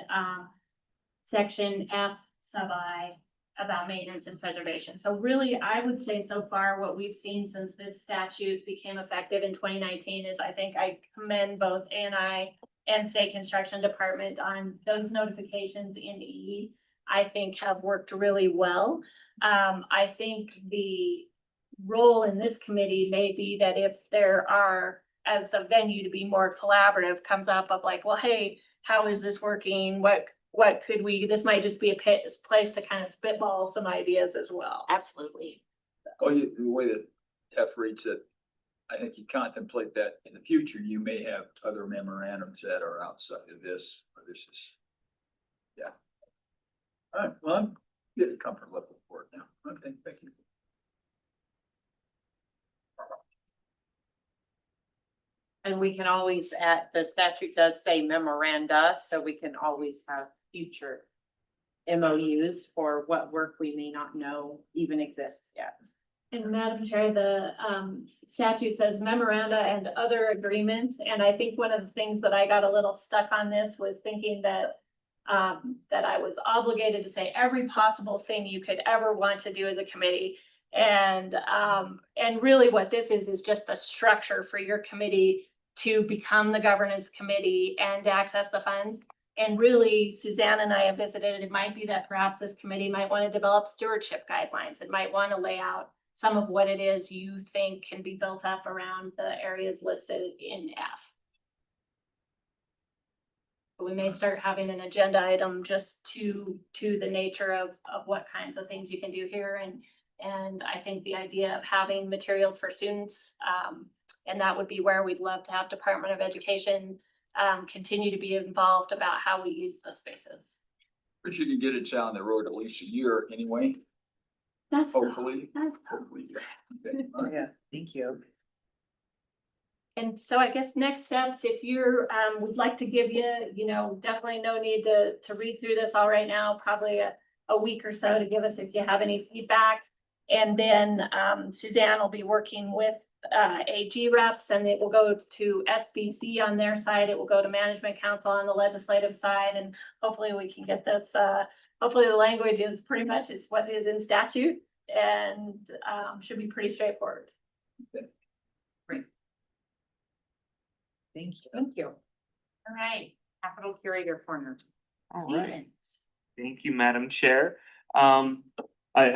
S6: section F sub I about maintenance and preservation. So really, I would say so far what we've seen since this statute became effective in 2019 is I think I commend both A&I and State Construction Department on those notifications in E. I think have worked really well. I think the role in this committee may be that if there are, as the venue to be more collaborative comes up of like, well, hey, how is this working? What could we, this might just be a place to kind of spitball some ideas as well.
S8: Absolutely.
S7: Oh, the way that F reads it, I think you contemplate that in the future, you may have other memorandums that are outside of this, or this is, yeah. All right, well, I'm getting comfort level for it now. Okay, thank you.
S2: And we can always the statute does say memoranda, so we can always have future MOUs for what work we may not know even exists yet.
S6: And Madam Chair, the statute says memoranda and other agreements. And I think one of the things that I got a little stuck on this was thinking that that I was obligated to say every possible thing you could ever want to do as a committee. And really what this is just the structure for your committee to become the governance committee and to access the funds. And really, Suzanne and I have visited, it might be that perhaps this committee might want to develop stewardship guidelines. It might want to lay out some of what it is you think can be built up around the areas listed in F. So we may start having an agenda item just to the nature of what kinds of things you can do here. And I think the idea of having materials for students, and that would be where we'd love to have Department of Education continue to be involved about how we use the spaces.
S7: But you can get it down the road at least a year anyway,
S6: That's
S7: hopefully.
S6: that's
S7: Hopefully, yeah. Okay, all right.
S2: Yeah, thank you.
S6: And so I guess next steps, if you're would like to give you, definitely no need to read through this all right now, probably a week or so to give us if you have any feedback. And then Suzanne will be working with AG reps, and it will go to SBC on their side. It will go to Management Council on the legislative side, and hopefully we can get this. Hopefully the language is pretty much is what is in statute, and should be pretty straightforward.
S2: Thank you. Thank you. All right, Capital Curator Corner.
S14: All right.
S2: Ethan.
S14: Thank you, Madam Chair.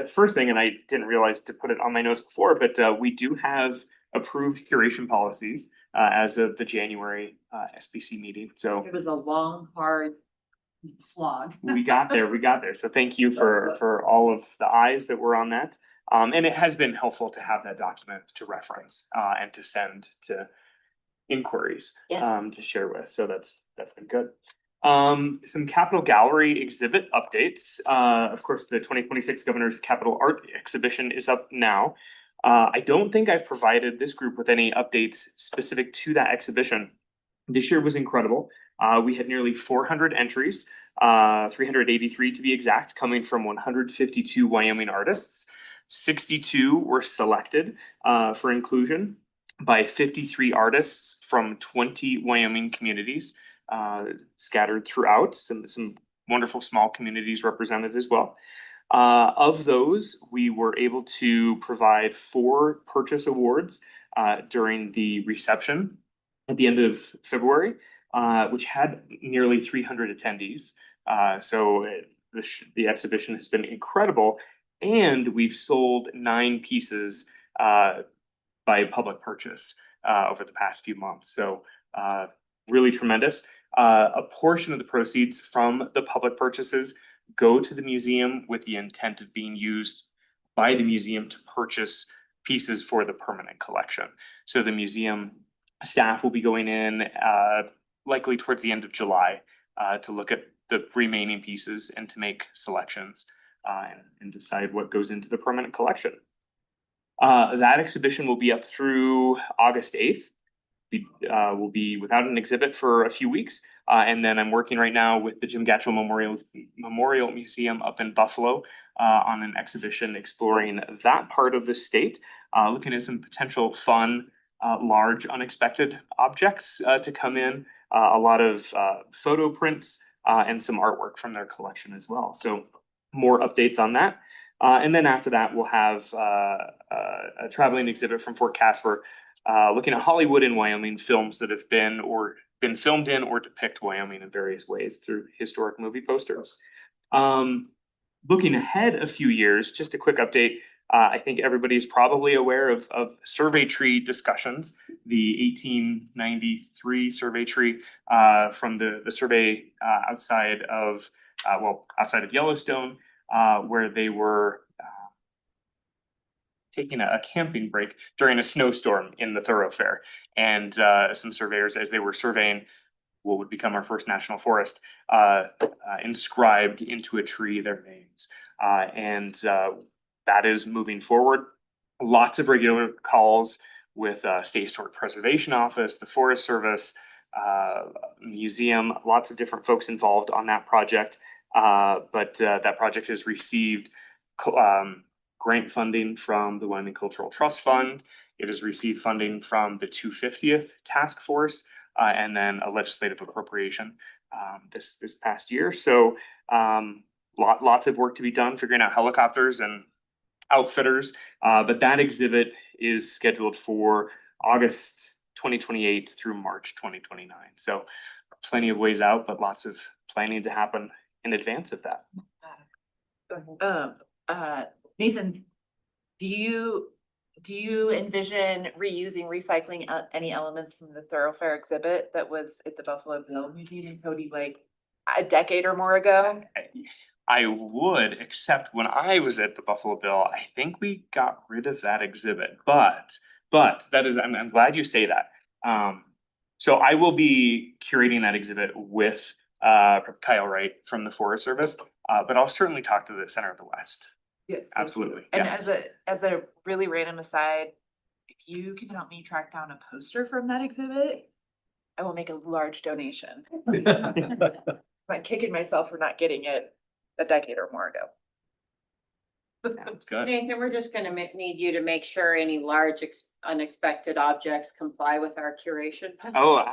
S14: First thing, and I didn't realize to put it on my notes before, but we do have approved curation policies as of the January SBC meeting. So
S2: It was a long, hard slog.
S14: we got there. So thank you for all of the eyes that were on that. And it has been helpful to have that document to reference and to send to inquiries
S8: Yes.
S14: to share with. So that's been good. Some Capitol Gallery exhibit updates. Of course, the 2026 Governor's Capitol Art Exhibition is up now. I don't think I've provided this group with any updates specific to that exhibition. This year was incredible. We had nearly 400 entries, 383 to be exact, coming from 152 Wyoming artists. 62 were selected for inclusion by 53 artists from 20 Wyoming communities. Scattered throughout, some wonderful small communities represented as well. Of those, we were able to provide 4 purchase awards during the reception at the end of February, which had nearly 300 attendees. So the exhibition has been incredible, and we've sold 9 pieces by public purchase over the past few months. So really tremendous. A portion of the proceeds from the public purchases go to the museum with the intent of being used by the museum to purchase pieces for the permanent collection. So the museum staff will be going in likely towards the end of July to look at the remaining pieces and to make selections and decide what goes into the permanent collection. That exhibition will be up through August 8th. Will be without an exhibit for a few weeks. And then I'm working right now with the Jim Gatchell Memorial Museum up in Buffalo on an exhibition exploring that part of the state, looking at some potential fun, large, unexpected objects to come in, a lot of photo prints and some artwork from their collection as well. So more updates on that. And then after that, we'll have a traveling exhibit from Fort Casper, looking at Hollywood and Wyoming films that have been filmed in or depict Wyoming in various ways through historic movie posters. Looking ahead a few years, just a quick update. I think everybody's probably aware of survey tree discussions, the 1893 survey tree from the survey outside of Yellowstone, where they were taking a camping break during a snowstorm in the thoroughfare. And some surveyors, as they were surveying what would become our first national forest, inscribed into a tree their names. And that is moving forward. Lots of regular calls with State Historic Preservation Office, the Forest Service, museum, lots of different folks involved on that project. But that project has received grant funding from the Wyoming Cultural Trust Fund. It has received funding from the 250th Task Force and then a legislative appropriation this past year. So lots of work to be done figuring out helicopters and outfitters. But that exhibit is scheduled for August 2028 through March 2029. So plenty of ways out, but lots of planning to happen in advance of that.
S1: Nathan, do you envision reusing, recycling any elements from the thoroughfare exhibit that was at the Buffalo Bill Museum in Cody Lake a decade or more ago?
S14: I would, except when I was at the Buffalo Bill, I think we got rid of that exhibit, but that is, I'm glad you say that. So I will be curating that exhibit with Kyle Wright from the Forest Service, but I'll certainly talk to the Center of the West.
S1: Yes.
S14: Absolutely.
S1: And
S14: yes.
S1: as a really random aside, if you can help me track down a poster from that exhibit, I will make a large donation. I'm kicking myself for not getting it a decade or more ago.
S14: Sounds good.
S2: Nathan, we're just gonna need you to make sure any large unexpected objects comply with our curation.
S14: Oh,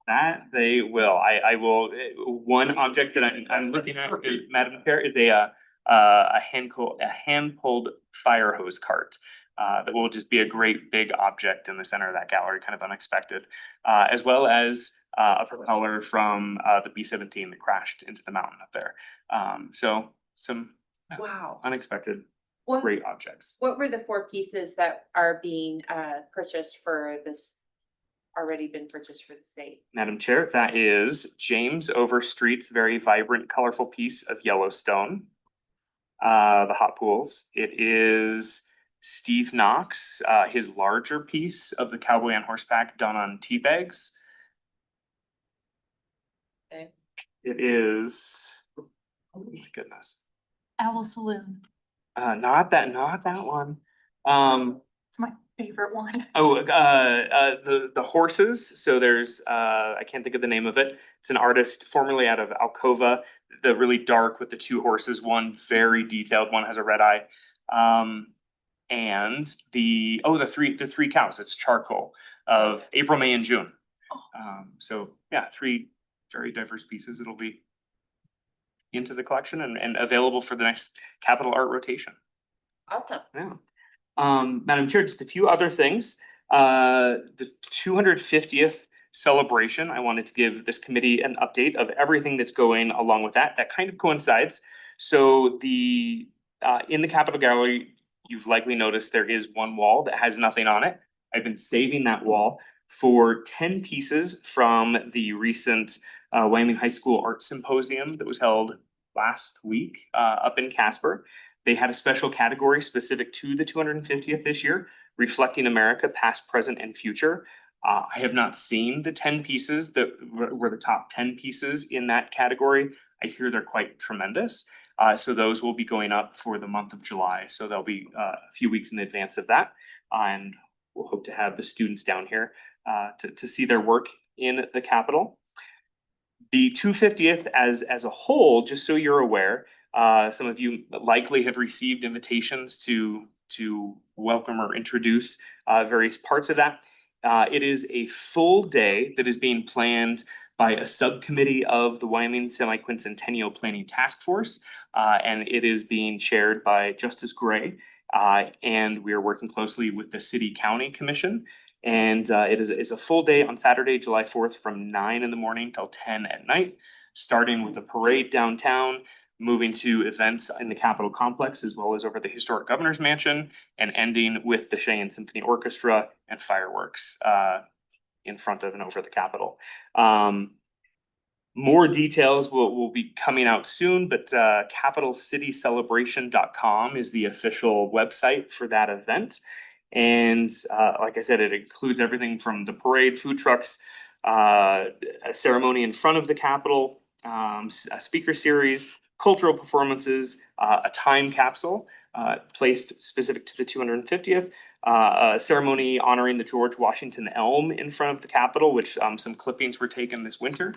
S14: that they will. I will. One object that I'm looking at, Madam Chair, is a hand pulled fire hose cart. That will just be a great big object in the center of that gallery, kind of unexpected, as well as a propeller from the B-17 that crashed into the mountain up there. So some
S1: Wow.
S14: unexpected
S8: What,
S14: great objects.
S8: what were the 4 pieces that are being purchased for this, already been purchased for the state?
S14: Madam Chair, that is James Overstreet's very vibrant, colorful piece of Yellowstone. The hot pools. It is Steve Knox, his larger piece of the cowboy on horseback done on tea bags.
S8: Okay.
S14: It is, oh my goodness,
S11: Owl Saloon.
S14: not that one.
S11: It's my favorite one.
S14: The horses. So there's I can't think of the name of it. It's an artist formerly out of Alcova. The really dark with the 2 horses. One very detailed. One has a red eye. And the three cows. It's charcoal of April, May, and June. So yeah, 3 very diverse pieces. It'll be into the collection and available for the next Capital Art rotation.
S8: Awesome.
S14: Yeah. Madam Chair, just a few other things. The 250th celebration, I wanted to give this committee an update of everything that's going along with that. That kind of coincides. So the in the Capitol Gallery, you've likely noticed there is one wall that has nothing on it. I've been saving that wall for 10 pieces from the recent Wyoming High School Art Symposium that was held last week up in Casper. They had a special category specific to the 250th this year, reflecting America, past, present, and future. I have not seen the 10 pieces that were the top 10 pieces in that category. I hear they're quite tremendous. So those will be going up for the month of July. So they'll be a few weeks in advance of that. And we'll hope to have the students down here to see their work in the Capitol. The 250th as a whole, just so you're aware, some of you likely have received invitations to welcome or introduce various parts of that. It is a full day that is being planned by a subcommittee of the Wyoming Semi-Quincentennial Planning Task Force, and it is being chaired by Justice Gray, and we are working closely with the City County Commission. And it is a full day on Saturday, July 4th from 9 in the morning till 10 at night, starting with a parade downtown, moving to events in the Capitol complex, as well as over the historic Governor's Mansion, and ending with the Cheyenne Symphony Orchestra and fireworks in front of and over the Capitol. More details will be coming out soon, but capitalcitycelebration.com is the official website for that event. And like I said, it includes everything from the parade, food trucks, a ceremony in front of the Capitol, a speaker series, cultural performances, a time capsule placed specific to the 250th, a ceremony honoring the George Washington elm in front of the Capitol, which some clippings were taken this winter.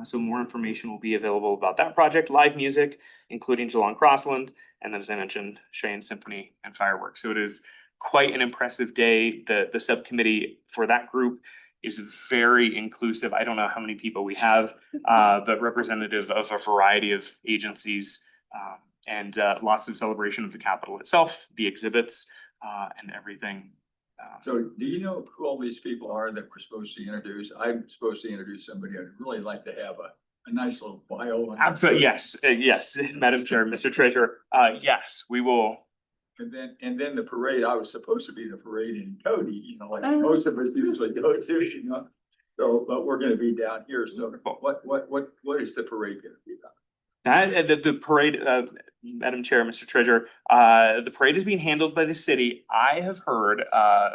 S14: So more information will be available about that project, live music, including Geelong Crossland, and then, as I mentioned, Cheyenne Symphony and fireworks. So it is quite an impressive day. The subcommittee for that group is very inclusive. I don't know how many people we have, but representative of a variety of agencies, and lots of celebration of the Capitol itself, the exhibits, and everything.
S7: So do you know who all these people are that we're supposed to introduce? I'm supposed to introduce somebody. I'd really like to have a nice little bio.
S14: Absolutely, yes, yes, Madam Chair, Mr. Treasurer, yes, we will.
S7: And then the parade, I was supposed to be in the parade in Cody, like most of us usually go to, So, but we're gonna be down here. So what is the parade gonna be about?
S14: That the parade, Madam Chair, Mr. Treasurer, the parade is being handled by the city. I have heard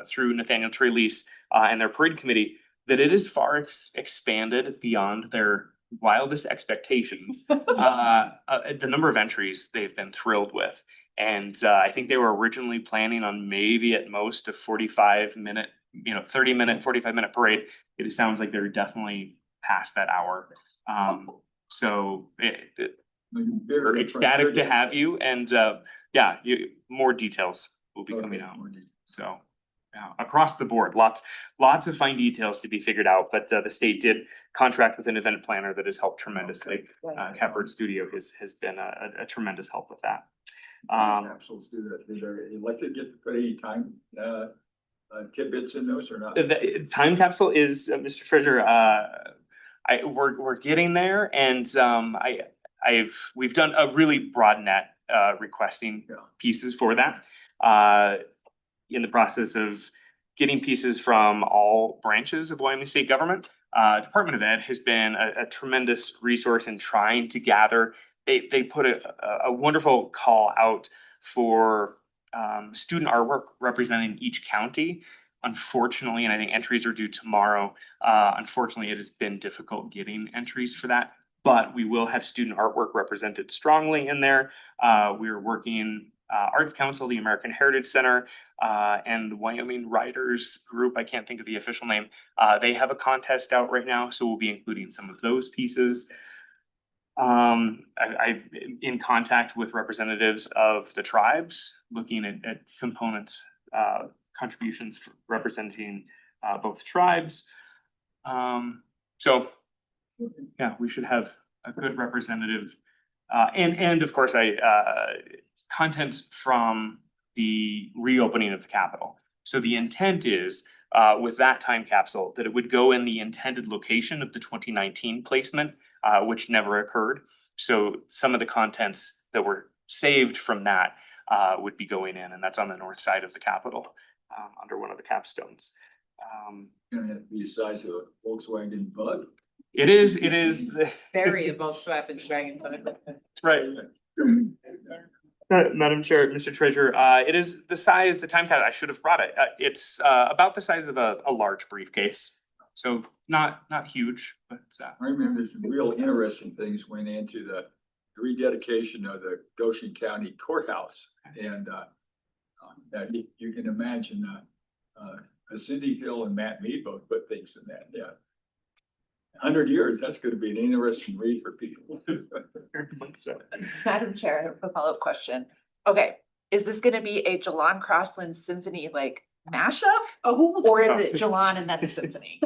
S14: through Nathaniel Trelease and their parade committee that it is far expanded beyond their wildest expectations. The number of entries they've been thrilled with. And I think they were originally planning on maybe at most a 45-minute, 30-minute, 45-minute parade. It sounds like they're definitely past that hour. So we're ecstatic to have you, and more details will be coming out. So across the board, lots of fine details to be figured out, but the state did contract with an event planner that has helped tremendously. Catbird Studio has been a tremendous help with that.
S7: Capsules do that. Did you like to put any time tidbits in those or not?
S14: The time capsule is, Mr. Treasurer, we're getting there, and we've done a really broad net requesting pieces for that. In the process of getting pieces from all branches of Wyoming state government. Department of Ed has been a tremendous resource in trying to gather. They put a wonderful call out for student artwork representing each county. Unfortunately, and I think entries are due tomorrow. Unfortunately, it has been difficult getting entries for that, but we will have student artwork represented strongly in there. We're working Arts Council, the American Heritage Center, and the Wyoming Writers Group. I can't think of the official name. They have a contest out right now, so we'll be including some of those pieces. I'm in contact with representatives of the tribes, looking at components, contributions representing both tribes. So yeah, we should have a good representative. And of course, contents from the reopening of the Capitol. So the intent is, with that time capsule, that it would go in the intended location of the 2019 placement, which never occurred. So some of the contents that were saved from that would be going in, and that's on the north side of the Capitol, under one of the capstones.
S7: Gonna have to be the size of a Volkswagen Bug.
S14: It is
S2: Very a Volkswagen bug.
S14: That's right. Madam Chair, Mr. Treasurer, it is the size, the time capsule, I should have brought it. It's about the size of a large briefcase. So not huge, but
S7: I remember some real interesting things went into the rededication of the Goshen County Courthouse. And you can imagine Cindy Hill and Matt Mead both put things in that, 100 years, that's gonna be an interesting read for people.
S1: Madam Chair, I have a follow-up question. Okay, is this gonna be a Jalon Crossland Symphony like mashup? Or is it Jalon and then the symphony?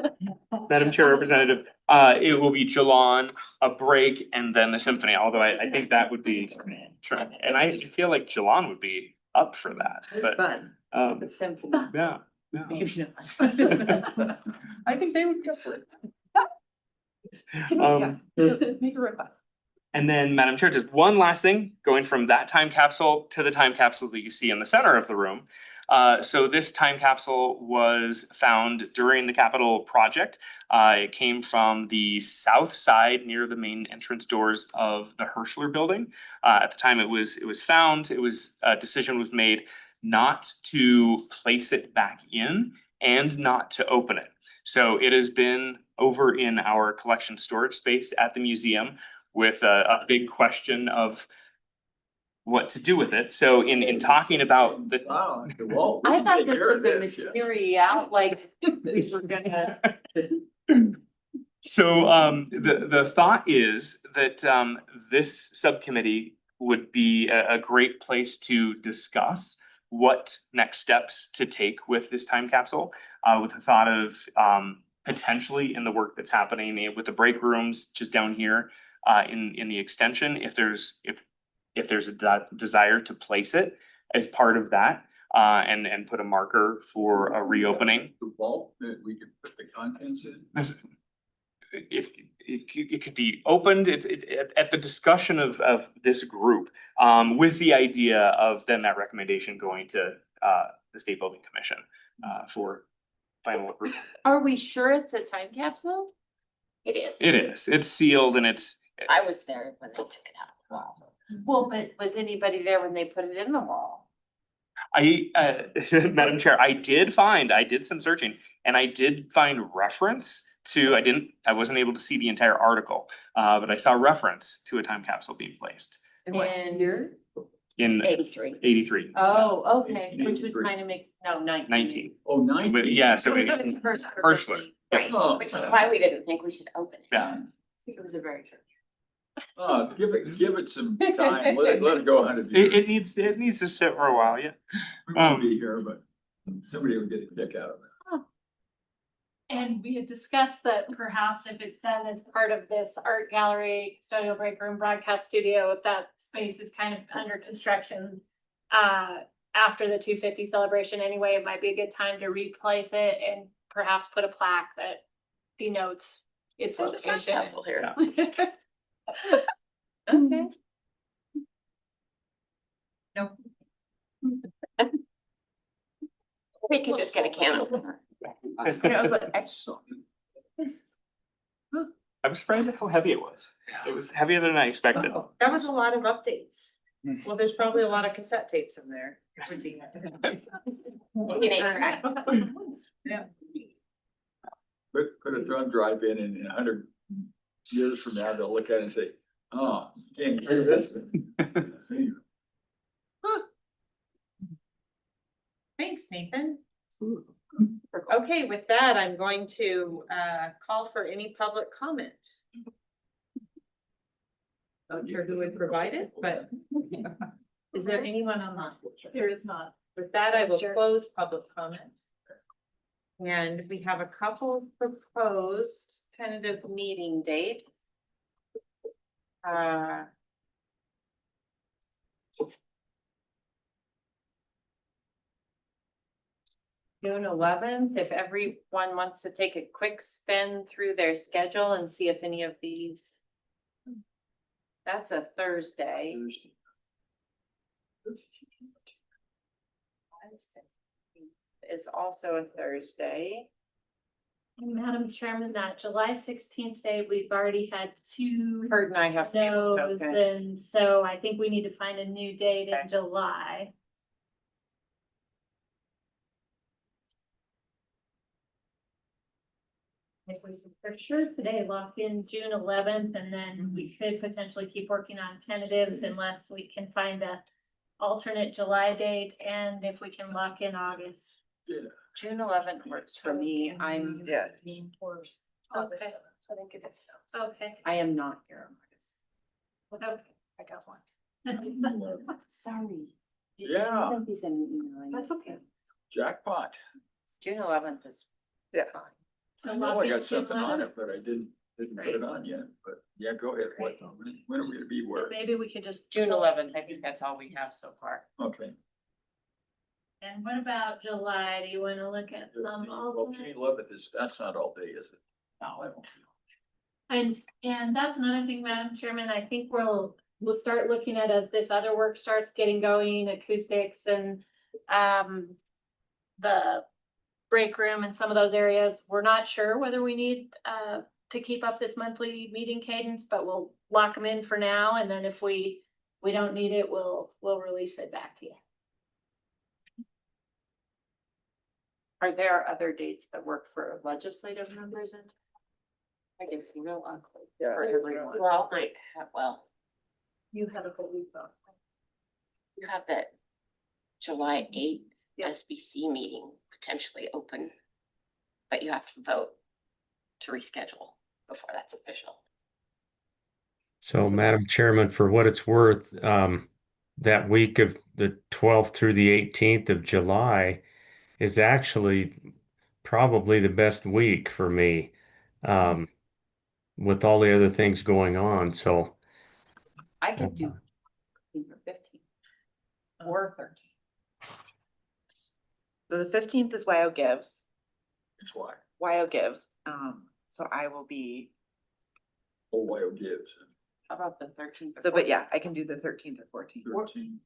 S14: Madam Chair Representative, it will be Jalon, a break, and then the symphony, although I think that would be, and I feel like Jalon would be up for that, but.
S2: Fun. Symphony.
S14: Yeah.
S2: Maybe not.
S1: I think they would go for it. Make a request.
S14: And then, Madam Chair, just one last thing, going from that time capsule to the time capsule that you see in the center of the room. So this time capsule was found during the Capitol project. It came from the south side near the main entrance doors of the Hirschler building. At the time it was found, a decision was made not to place it back in and not to open it. So it has been over in our collection storage space at the museum with a big question of what to do with it. So in talking about the.
S7: Wow, the wall.
S2: I thought this was a material, like we were gonna.
S14: So the thought is that this subcommittee would be a great place to discuss what next steps to take with this time capsule, with the thought of potentially in the work that's happening with the break rooms just down here in the extension, if there's a desire to place it as part of that and put a marker for a reopening.
S7: The vault that we could put the contents in.
S14: If it could be opened, it's at the discussion of this group, with the idea of then that recommendation going to the State Building Commission for final approval.
S2: Are we sure it's a time capsule?
S8: It is.
S14: It is. It's sealed and it's.
S8: I was there when they took it out of the wall.
S2: Well, but was anybody there when they put it in the wall?
S14: Madam Chair, I did some searching and I did find reference to, I wasn't able to see the entire article, but I saw reference to a time capsule being placed
S1: In what year?
S14: in
S8: 83.
S14: 83.
S2: Oh, okay, which was kind of makes, no,
S14: 19.
S7: Oh, 19.
S14: But yeah, so
S2: It was
S14: it-
S2: a first
S14: Hirschler.
S2: Right,
S7: Oh,
S8: Which is why we didn't think we should open it.
S14: yeah.
S2: it was a very short.
S7: give it some time, let it go 100 years.
S14: It needs to sit for a while, yeah.
S7: We won't be here, but somebody will get a kick out of it.
S6: And we had discussed that perhaps if it's done as part of this art gallery, custodial break room, broadcast studio, if that space is kind of under construction. After the 250 celebration anyway, it might be a good time to replace it and perhaps put a plaque that denotes
S2: It's
S8: There's a time
S2: location.
S8: capsule here.
S2: Okay.
S8: We could just get a can opener.
S1: But
S14: I'm surprised at how heavy it was. It was heavier than I expected.
S15: That was a lot of updates. Well, there's probably a lot of cassette tapes in there.
S8: It ain't right.
S15: Yeah.
S7: Put a thumb drive in and 100 years from now, they'll look at it and say, oh, can't hear this.
S15: Thanks, Nathan. Okay, with that, I'm going to call for any public comment. Not sure who would provide it, but is there anyone online?
S6: There is not.
S15: With that, I will
S6: Sure.
S15: close public comment. And we have a couple proposed tentative meeting dates. June 11th, if everyone wants to take a quick spin through their schedule and see if any of these. That's a Thursday. Is also a Thursday.
S6: And Madam Chairman, that July 16th day, we've already had two
S15: Kurt and I have.
S6: no's,
S15: Okay.
S6: and so I think we need to find a new date
S15: Okay.
S6: in July. If we could for sure today lock in June 11th, and then we could potentially keep working on tentatives unless we can find a alternate July date, and if we can lock in August.
S15: June 11th works for me. I'm,
S1: Yeah.
S6: Okay. Okay.
S15: I am not here on August.
S6: Okay.
S15: I got one.
S8: Sorry.
S7: Yeah.
S8: Don't be sending me email.
S15: That's okay.
S7: Jackpot.
S15: June 11th is.
S1: Yeah.
S6: So
S7: I know
S6: lock
S7: I
S6: in
S7: got
S6: June
S7: something on
S6: 11th.
S7: it, but I didn't put it on yet, but yeah, go ahead. What, when are we gonna be where?
S6: Maybe we could just.
S15: June 11th, I think that's all we have so far.
S7: Okay.
S6: And what about July? Do you wanna look at some
S7: Well,
S6: alternate?
S7: June 11th is, that's not all day, is it?
S15: No, it won't be.
S6: And that's another thing, Madam Chairman, I think we'll start looking at as this other work starts getting going, acoustics and the break room and some of those areas. We're not sure whether we need to keep up this monthly meeting cadence, but we'll lock them in for now, and then if we don't need it, we'll release it back to you.
S15: Are there other dates that work for legislative members in?
S8: I get real ugly.
S1: Yeah,
S15: For
S1: it is
S15: everyone.
S1: really-
S8: Well, like, well,
S6: You have a whole week off.
S8: you have that July 8th SBC meeting potentially open, but you have to vote to reschedule before that's official.
S3: So, Madam Chairman, for what it's worth, that week of the 12th through the 18th of July is actually probably the best week for me, with all the other things going on. So,
S15: I could do 15 or 13.
S1: So the 15th is WYO Gives.
S7: That's why.
S1: WYO Gives. So I will be,
S7: Whole Wyo gives.
S15: How about the 13th?
S1: so but yeah, I can do the 13th or 14th.
S7: 13.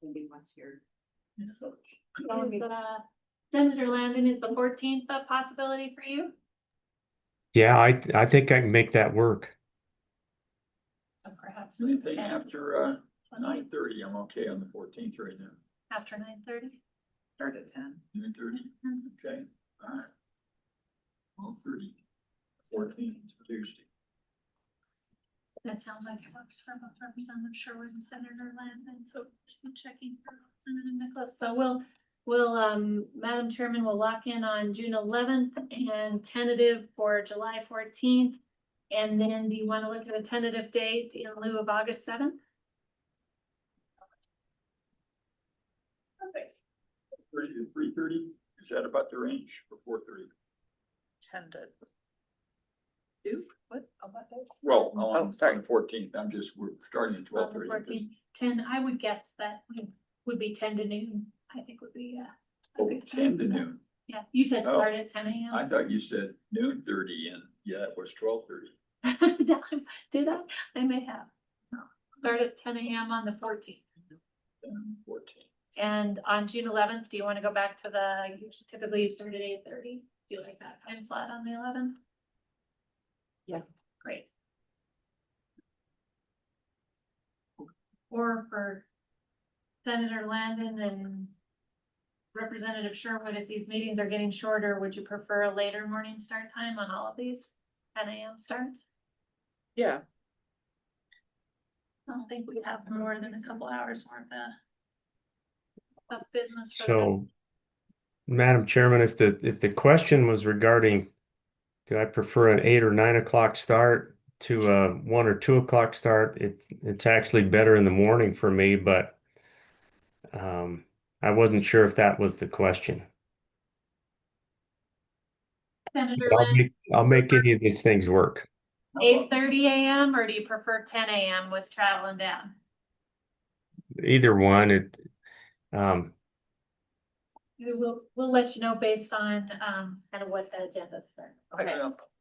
S15: Maybe once you're.
S6: Senator Landon, is the 14th a possibility for you?
S3: yeah, I think I can make that work.
S6: Perhaps.
S7: Anything after 9:30, I'm okay on the 14th right now.
S6: After 9:30?
S15: Start at 10.
S7: 9:30, okay, all right. 12:30, 14th, Tuesday.
S6: That sounds like it works for both Representative Sherwood and Senator Landon, so just checking for Senator Nicholas. So we'll, Madam Chairman, we'll lock in on June 11th and tentative for July 14th. And then do you want to look at a tentative date in lieu of August 7th?
S7: 30 to 3:30, is that about the range for 4:30?
S1: 10 to 2? What? On that day?
S7: Well,
S1: Oh,
S7: on
S1: sorry.
S7: the 14th, we're starting at
S6: On the
S7: 12:30.
S6: 14th, 10, I would guess that would be 10 to noon, I think would be, a good
S7: 10 to
S6: time.
S7: noon,
S6: Yeah, you said
S7: Oh,
S6: start at 10
S7: I
S6: a.m.
S7: thought you said noon 30 and yeah, it was 12:30.
S6: Did I? I may have. Start at 10 a.m. on the 14th.
S7: 14.
S6: And on June 11th, do you want to go back to typically you start at 8:30? Do you like that time slot on the 11th?
S1: Yeah.
S6: Great. Or for Senator Landon and Representative Sherwood, if these meetings are getting shorter, would you prefer a later morning start time on all of these 10 a.m. starts?
S1: Yeah.
S6: I don't think we have more than a couple hours worth of business. for the-
S3: So, Madam Chairman, if the question was regarding, do I prefer an 8 or 9 o'clock start to a 1 or 2 o'clock start? It's actually better in the morning for me, but I wasn't sure if that was the question.
S6: Senator
S3: But
S6: Landon,
S3: I'll make any of these things work.
S6: 8:30 a.m. or do you prefer 10 a.m. with traveling down?
S3: Either one,
S6: We'll let you know based on kind of what the agenda's for.
S1: Okay.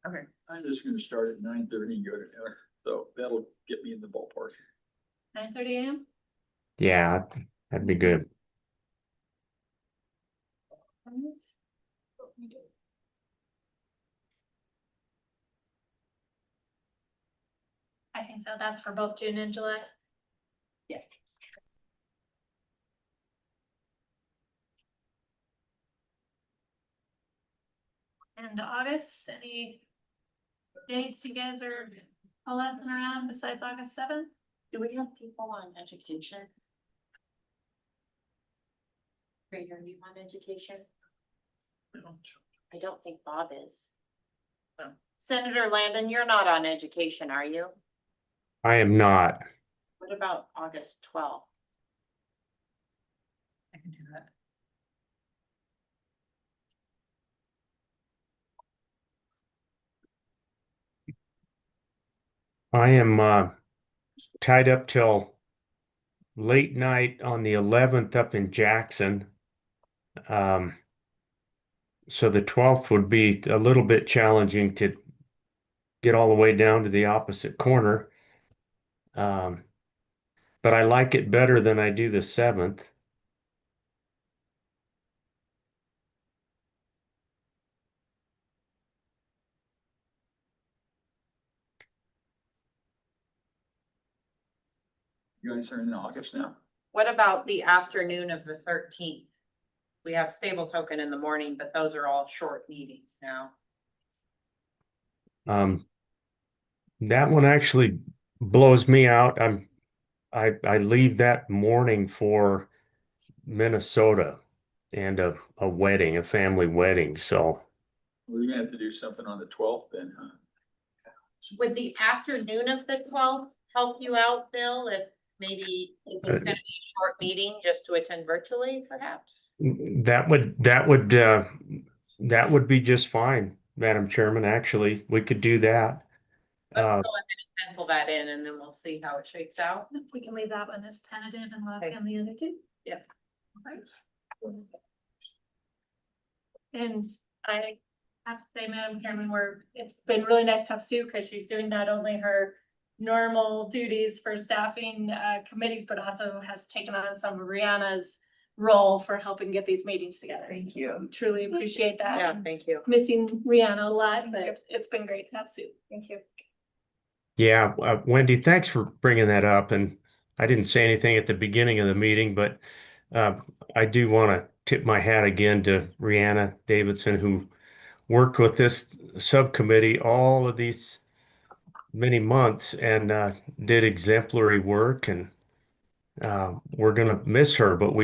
S7: Okay. I'm just gonna start at 9:30 and go to dinner, so that'll get me in the ballpark.
S6: 9:30 a.m.
S3: yeah, that'd be good.
S6: I think so. That's for both June and July.
S1: Yeah.
S6: And August, any dates you guys are collecting around besides August 7th?
S8: Do we have people on education? Ray, are you on education? I don't think Bob is. Senator Landon, you're not on education, are you?
S3: I am not.
S8: What about August 12th?
S1: I can do that.
S3: I am tied up till late night on the 11th up in Jackson. So the 12th would be a little bit challenging to get all the way down to the opposite corner. But I like it better than I do the 7th.
S7: You guys are in August now?
S15: What about the afternoon of the 13th? We have stable token in the morning, but those are all short meetings now.
S3: That one actually blows me out. I leave that morning for Minnesota and a wedding, a family wedding. So
S7: We're gonna have to do something on the 12th then, huh?
S15: Would the afternoon of the 12th help you out, Bill, if it's gonna be a short meeting just to attend virtually, perhaps?
S3: that would be just fine, Madam Chairman. Actually, we could do that.
S15: Let's go ahead and pencil that in and then we'll see how it shakes out.
S6: We can leave that one as tentative and lock in the other two.
S15: Yeah.
S6: Okay. And I have to say, Madam Chairman, it's been really nice to have Sue because she's doing not only her normal duties for staffing committees, but also has taken on some of Rihanna's role for helping get these meetings together.
S1: Thank you.
S6: So truly appreciate that.
S15: Yeah, thank you.
S6: Missing Rihanna a lot, but it's been great to have Sue. Thank you.
S3: Yeah, Wendy, thanks for bringing that up. And I didn't say anything at the beginning of the meeting, but I do want to tip my hat again to Rihanna Davidson, who worked with this subcommittee all of these many months and did exemplary work. And we're going to miss her, but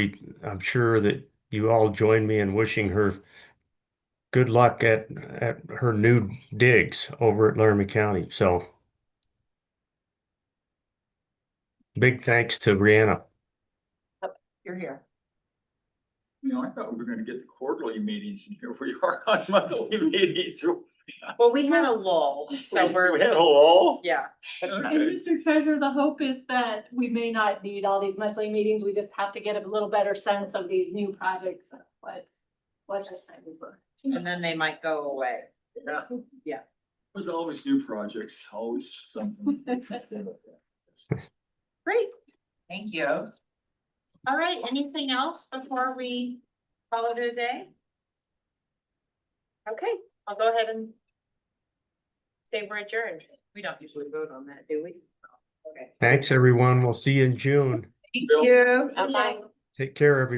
S3: I'm sure that you all join me in wishing her good luck at her new digs over at Laramie County. So big thanks to Rihanna.
S1: You're here.
S7: You know, I thought we were gonna get the quarterly meetings and here we are on monthly meetings.
S15: Well, we had a lull, so
S7: We had a lull?
S15: yeah.
S6: And
S7: Okay.
S6: Mr. Treasurer, the hope is that we may not need all these monthly meetings. We just have to get a little better sense of these new projects. But
S10: Was it time before?
S15: And then they might go away.
S7: Yeah. There's always new projects, always something.
S15: Great, thank you. All right, anything else before we call it a day? Okay, I'll go ahead and say we're adjourned. We don't usually vote on that, do we? Okay.
S3: Thanks, everyone. We'll see you in June.
S15: Thank you.
S8: Bye.
S3: Take care, everyone.